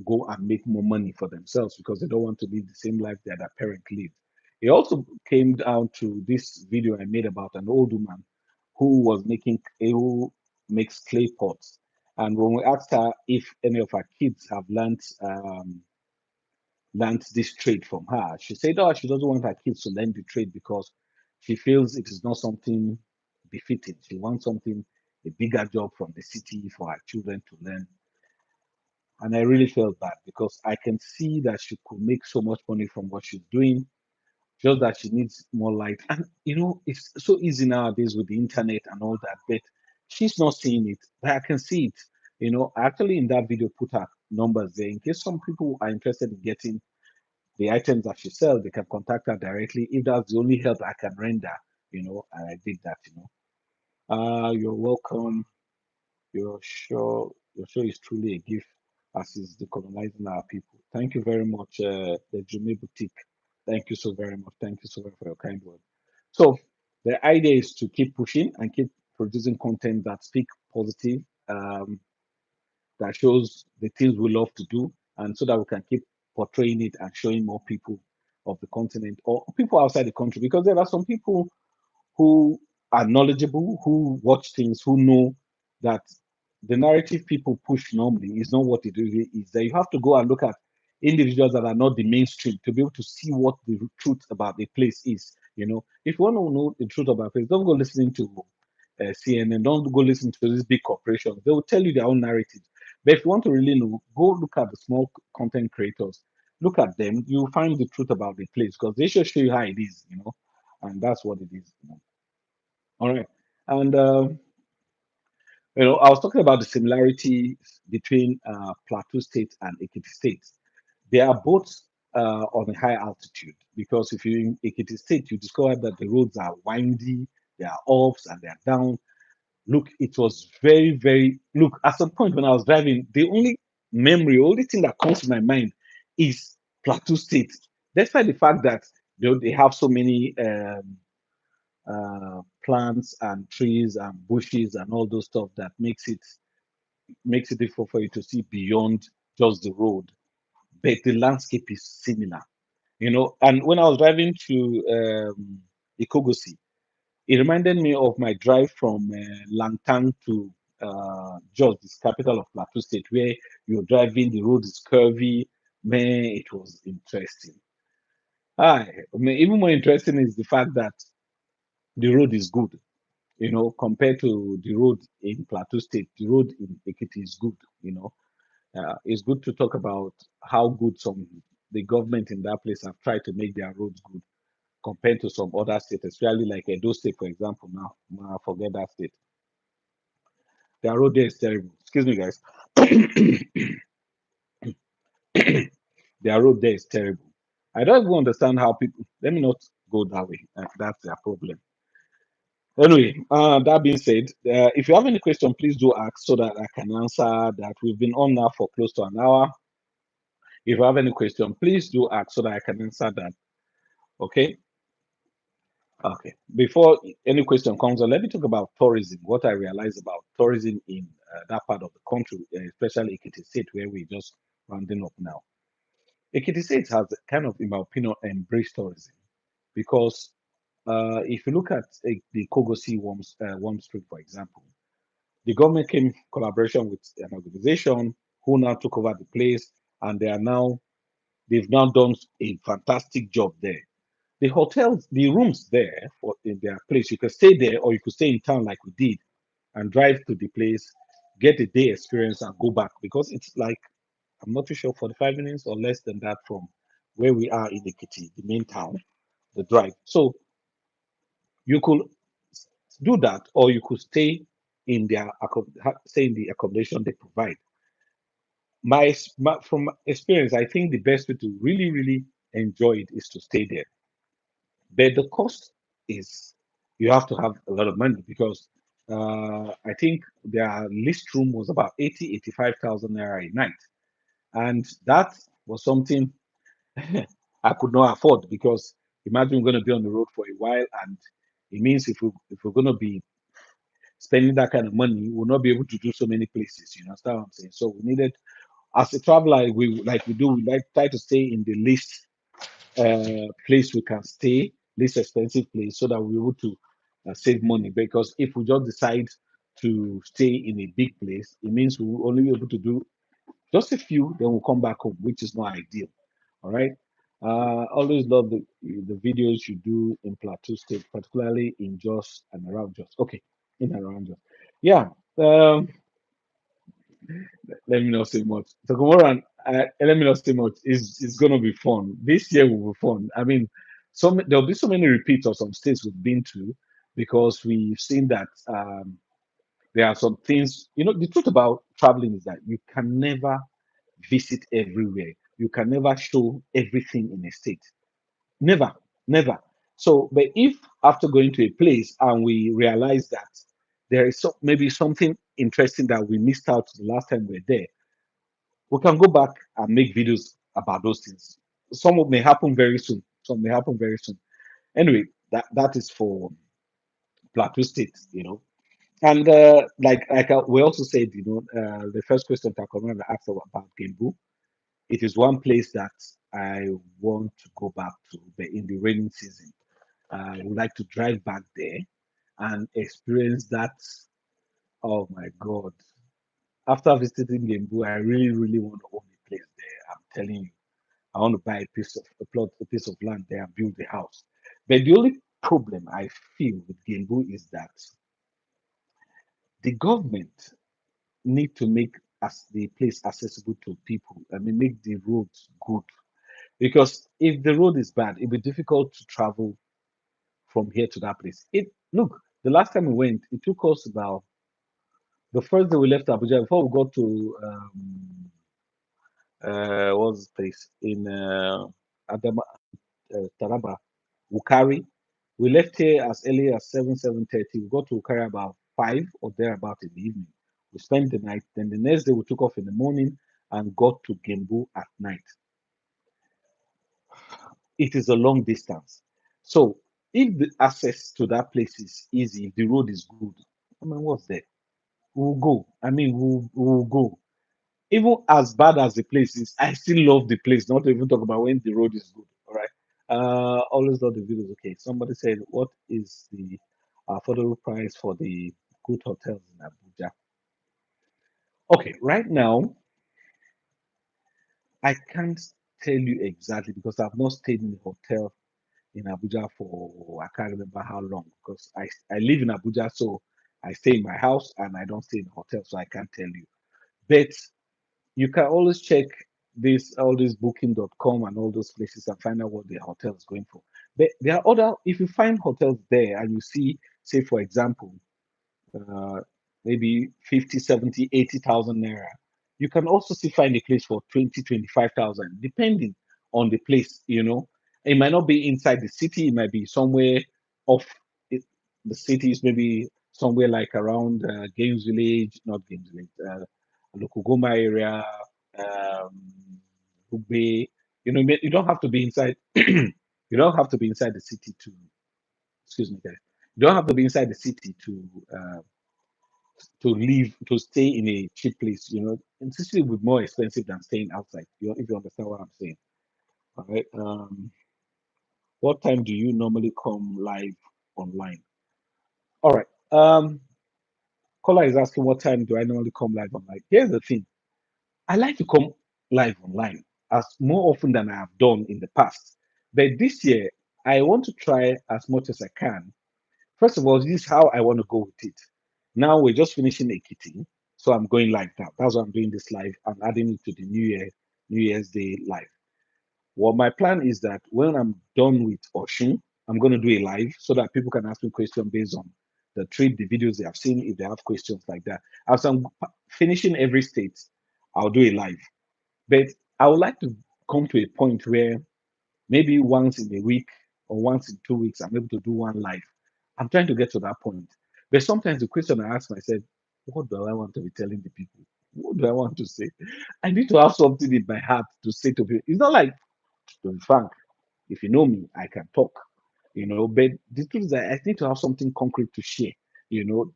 go and make more money for themselves because they don't want to live the same life that their parents lived. It also came down to this video I made about an old woman who makes clay pots. And when we asked her if any of her kids have learned this trade from her, she said, "Oh, she doesn't want her kids to learn the trade because she feels it is not something befitting. She wants something, a bigger job from the city for her children to learn." And I really felt bad because I can see that she could make so much money from what she's doing, just that she needs more light. And it's so easy nowadays with the internet and all that, but she's not seeing it. But I can see it. I actually in that video put her numbers there in case some people are interested in getting the items that she sells, they can contact her directly. If that's the only help I can render, and I did that. You're welcome. Your show is truly a gift as is decolonizing our people. Thank you very much, the Jimmy Boutique. Thank you so very much. Thank you so much for your kind word. So the idea is to keep pushing and keep producing content that speak positive, that shows the things we love to do, and so that we can keep portraying it and showing more people of the continent or people outside the country. Because there are some people who are knowledgeable, who watch things, who know that the narrative people push normally is not what it really is. That you have to go and look at individuals that are not the mainstream to be able to see what the truth about the place is. If you want to know the truth about a place, don't go listening to CNN, don't go listen to these big corporations. They will tell you their own narrative. But if you want to really know, go look at the small content creators. Look at them, you'll find the truth about the place because they should show you how it is. And that's what it is. All right. And I was talking about the similarities between Plateau State and Ekiti State. They are both on a high altitude because if you're in Ekiti State, you discover that the roads are windy, they are ups and they are down. Look, it was very, very. Look, at some point when I was driving, the only thing that comes to my mind is Plateau State. Despite the fact that they have so many plants and trees and bushes and all those stuff that makes it difficult for you to see beyond just the road. But the landscape is similar. And when I was driving to Ikogosi, it reminded me of my drive from Langtang to Jos, this capital of Plateau State, where you're driving, the road is curvy. Man, it was interesting. Even more interesting is the fact that the road is good. Compared to the road in Plateau State, the road in Ekiti is good. It's good to talk about how good the government in that place have tried to make their roads good compared to some other states, especially like Edo State, for example. Now forget that state. Their road there is terrible. Excuse me, guys. Their road there is terrible. I don't even understand how people. Let me not go that way. That's their problem. Anyway, that being said, if you have any question, please do ask so that I can answer that. We've been on now for close to an hour. If you have any question, please do ask so that I can answer that. Okay. Okay. Before any question comes on, let me talk about tourism. What I realized about tourism in that part of the country, especially Ekiti State, where we're just rounding up now. Ekiti State has kind of, in my opinion, embraced tourism because if you look at the Kogosi Worm Street, for example, the government came in collaboration with an organization who now took over the place, and they've now done a fantastic job there. The hotels, the rooms there for in their place, you could stay there or you could stay in town like we did and drive to the place, get a day experience and go back because it's like I'm not too sure 45 minutes or less than that from where we are in Ekiti, the main town, the drive. So you could do that, or you could stay in stay in the accommodation they provide. From experience, I think the best way to really enjoy it is to stay there. But the cost is you have to have a lot of money because I think their list room was about 85,000 naira a night, and that was something I could not afford because imagine we're going to be on the road for a while, and it means if we're going to be spending that kind of money, we'll not be able to do so many places. You understand what I'm saying? So we needed, as a traveler, we like try to stay in the least place we can stay, least expensive place, so that we're able to save money. Because if we just decide to stay in a big place, it means we'll only be able to do just a few, then we'll come back home, which is not ideal. All right. Always love the videos you do in Plateau State, particularly in Jos and around Jos. Okay, in and around Jos. Yeah. Let me not say much. So Gomorrah, let me not say much. It's gonna be fun. This year will be fun. I mean, there'll be so many repeats of some states we've been to because we've seen that there are some things. You know, the truth about traveling is that you can never visit everywhere. You can never show everything in a state. Never, never. So, but if after going to a place and we realize that there is maybe something interesting that we missed out the last time we were there, we can go back and make videos about those things. Some may happen very soon. Some may happen very soon. Anyway, that is for Plateau State, you know. And we also said, the first question that Commander asked about Gembu, it is one place that I want to go back to, but in the rainy season. I would like to drive back there and experience that. Oh my God. After visiting Gembu, I really want to own a place there. I'm telling you. I want to buy a piece of land there and build a house. But the only problem I feel with Gembu is that the government need to make as the place accessible to people. I mean, make the roads good. Because if the road is bad, it'll be difficult to travel from here to that place. Look, the last time we went, it took us about the first day we left Abuja before we got to what's the place in Adama, Taraba, Ukari. We left here as early as 7:30. We got to Ukari about 5 or thereabout in the evening. We spent the night. Then the next day we took off in the morning and got to Gembu at night. It is a long distance. So if the access to that place is easy, if the road is good, I mean, what's there? We'll go. I mean, we'll go. Even as bad as the place is, I still love the place. Not to even talk about when the road is good. All right. Always love the videos. Okay. Somebody said, what is the affordable price for the good hotels in Abuja? Okay. Right now, I can't tell you exactly because I've not stayed in a hotel in Abuja for I can't remember how long because I live in Abuja, so I stay in my house and I don't stay in a hotel, so I can't tell you. But you can always check this booking.com and all those places and find out what the hotel is going for. But there are other if you find hotels there and you see, say for example, uh, maybe 50, 70, 80,000 naira. You can also still find a place for 20, 25,000, depending on the place, you know. It might not be inside the city, it might be somewhere off it, the cities, maybe somewhere like around Games Village, not Games Village, Lokugoma area, Ugbe. You don't have to be inside, you don't have to be inside the city to, excuse me, guys. You don't have to be inside the city to live to stay in a cheap place, and especially with more expensive than staying outside. If you understand what I'm saying. All right. What time do you normally come live online? All right. Caller is asking what time do I normally come live online. Here's the thing. I like to come live online as more often than I have done in the past. But this year I want to try as much as I can. First of all, this is how I want to go with it. Now we're just finishing a kitty, so I'm going live now. That's why I'm doing this live. I'm adding it to the New Year's Day live. Well, my plan is that when I'm done with Oshun, I'm going to do a live so that people can ask me questions based on the trip, the videos they have seen, if they have questions like that. As I'm finishing every state, I'll do a live. But I would like to come to a point where maybe once in a week or once in 2 weeks, I'm able to do one live. I'm trying to get to that point. But sometimes the question I ask myself, what do I want to be telling the people? What do I want to say? I need to have something in my heart to say to people. It's not like, to be frank, if you know me, I can talk, but the truth is that I need to have something concrete to share.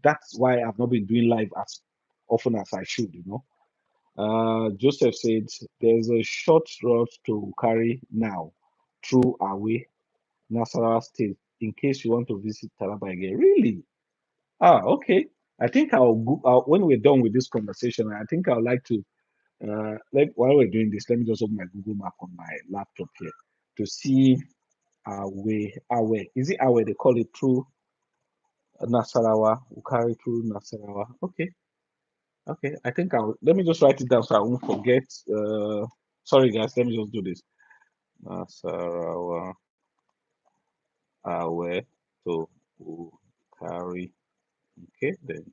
That's why I've not been doing live as often as I should. Joseph said there's a short route to carry now through away Nasarawa State in case you want to visit Taraba again. Really? Ah, okay. I think when we're done with this conversation, I think I would like to while we're doing this, let me just open my Google Map on my laptop here to see Awe. Is it Awe? They call it through Nasarawa. We carry through Nasarawa. Okay. Okay. I think let me just write it down so I won't forget. Sorry guys, let me just do this. Nasarawa Awe to carry. Okay, then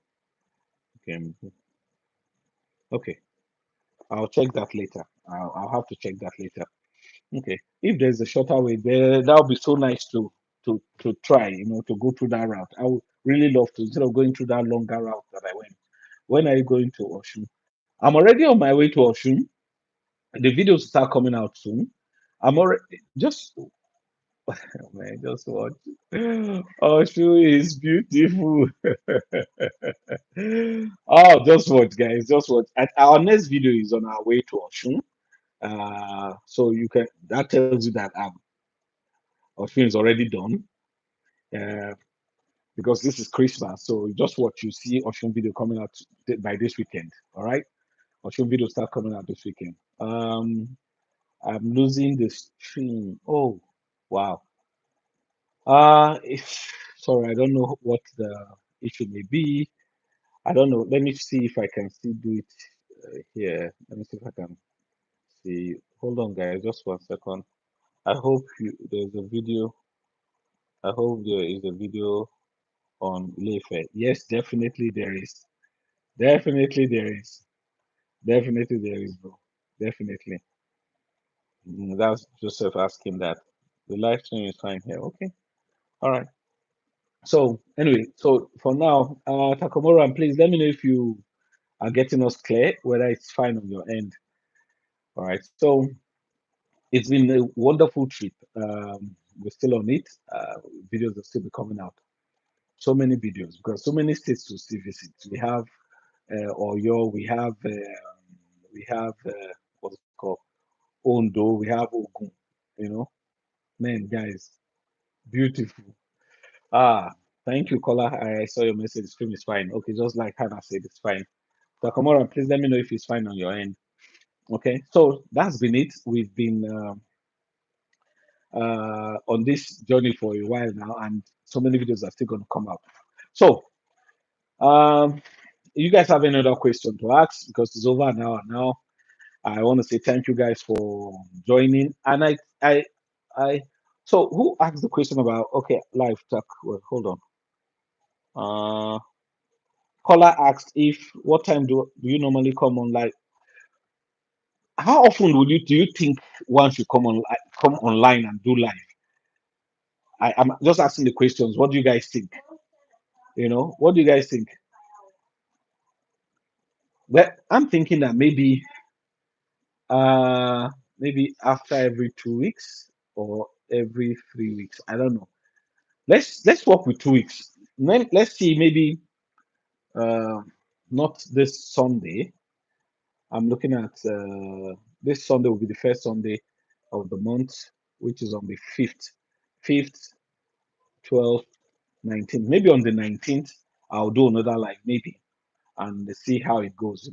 okay. Okay. I'll check that later. I'll have to check that later. Okay. If there's a shorter way there, that would be so nice to try, to go through that route. I would really love to instead of going through that longer route that I went. When are you going to Oshun? I'm already on my way to Oshun. The videos start coming out soon. I'm already just man, just watch. Oshun is beautiful. Oh, just watch, guys. Just watch. Our next video is on our way to Oshun. So that tells you that Oshun is already done. Uh, because this is Christmas. So just watch, you see Oshun video coming out by this weekend. All right, Oshun video start coming out this weekend. I'm losing the stream. Oh, wow. Sorry, I don't know what the issue may be. I don't know. Let me see if I can still do it here. Let me see if I can see. Hold on, guys, just 1 second. I hope there's a video. I hope there is a video on Ilefe. Yes, definitely there is. Definitely there is. Definitely there is, bro. Definitely. That's Joseph asking that. The live stream is fine here. Okay. All right. So anyway, so for now, Takomura, please let me know if you are getting us clear, whether it's fine on your end. All right. So it's been a wonderful trip. We're still on it. Videos will still be coming out. So many videos because so many states to still visit. We have Oyo, we have what's it called? Ondo, we have Ogun, you know. Man, guys, beautiful. Ah, thank you, caller. I saw your message. The stream is fine. Okay, just like Hannah said, it's fine. Takamura, please let me know if it's fine on your end. Okay, so that's been it. We've been on this journey for a while now, and so many videos are still going to come out. So, you guys have any other question to ask because it's over an hour now. I want to say thank you guys for joining. And I. So who asked the question about okay live talk? Well, hold on. Caller asked if what time do you normally come on live? How often do you think one should come online and do live? I'm just asking the questions. What do you guys think? What do you guys think? Well, I'm thinking that uh maybe after every 2 weeks or every 3 weeks. I don't know. Let's work with 2 weeks. Let's see, maybe uh, not this Sunday. I'm looking at this Sunday will be the first Sunday of the month, which is on the 5th, 12th, 19th. Maybe on the 19th, I'll do another live, maybe, and see how it goes.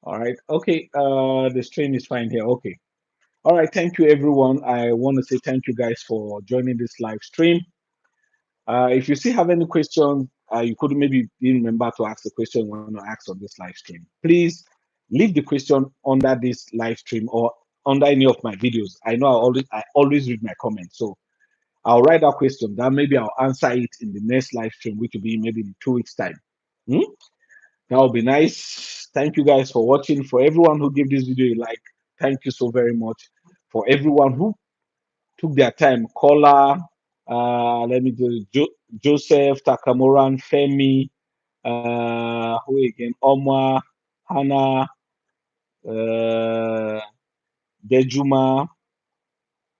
All right. Okay. The stream is fine here. Okay. All right. Thank you, everyone. I want to say thank you guys for joining this live stream. If you still have any questions, you could maybe remember to ask the question you want to ask on this live stream. Please leave the question under this live stream or under any of my videos. I know I always read my comments, so I'll write that question. Then maybe I'll answer it in the next live stream, which will be maybe in 2 weeks' time. Hmm? That would be nice. Thank you guys for watching. For everyone who gave this video a like, thank you so very much. For everyone who took their time, Kola, let me do Joseph, Takamoran, Femi, who again? Omar, Hannah, uh, Dejuma.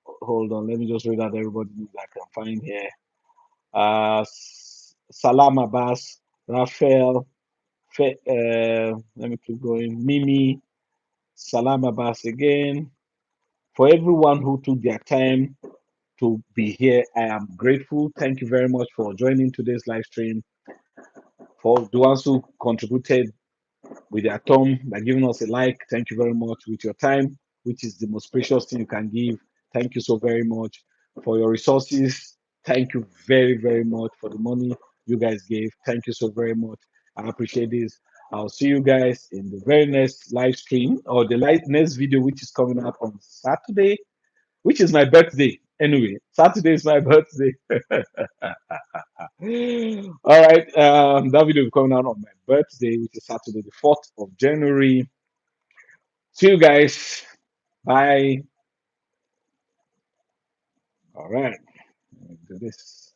Hold on, let me just read out everybody that I can find here. Salam Abbas, Raphael, let me keep going. Mimi, Salam Abbas again. For everyone who took their time to be here, I am grateful. Thank you very much for joining today's live stream. For the ones who contributed with their thumb by giving us a like, thank you very much. With your time, which is the most precious thing you can give, thank you so very much. For your resources, thank you very, very much. For the money you guys gave, thank you so very much. I appreciate this. I'll see you guys in the very next live stream or the next video, which is coming out on Saturday, which is my birthday. Anyway, Saturday is my birthday. All right, that video will be coming out on my birthday, which is Saturday, the 4th of January. See you guys. Bye. All right, do this.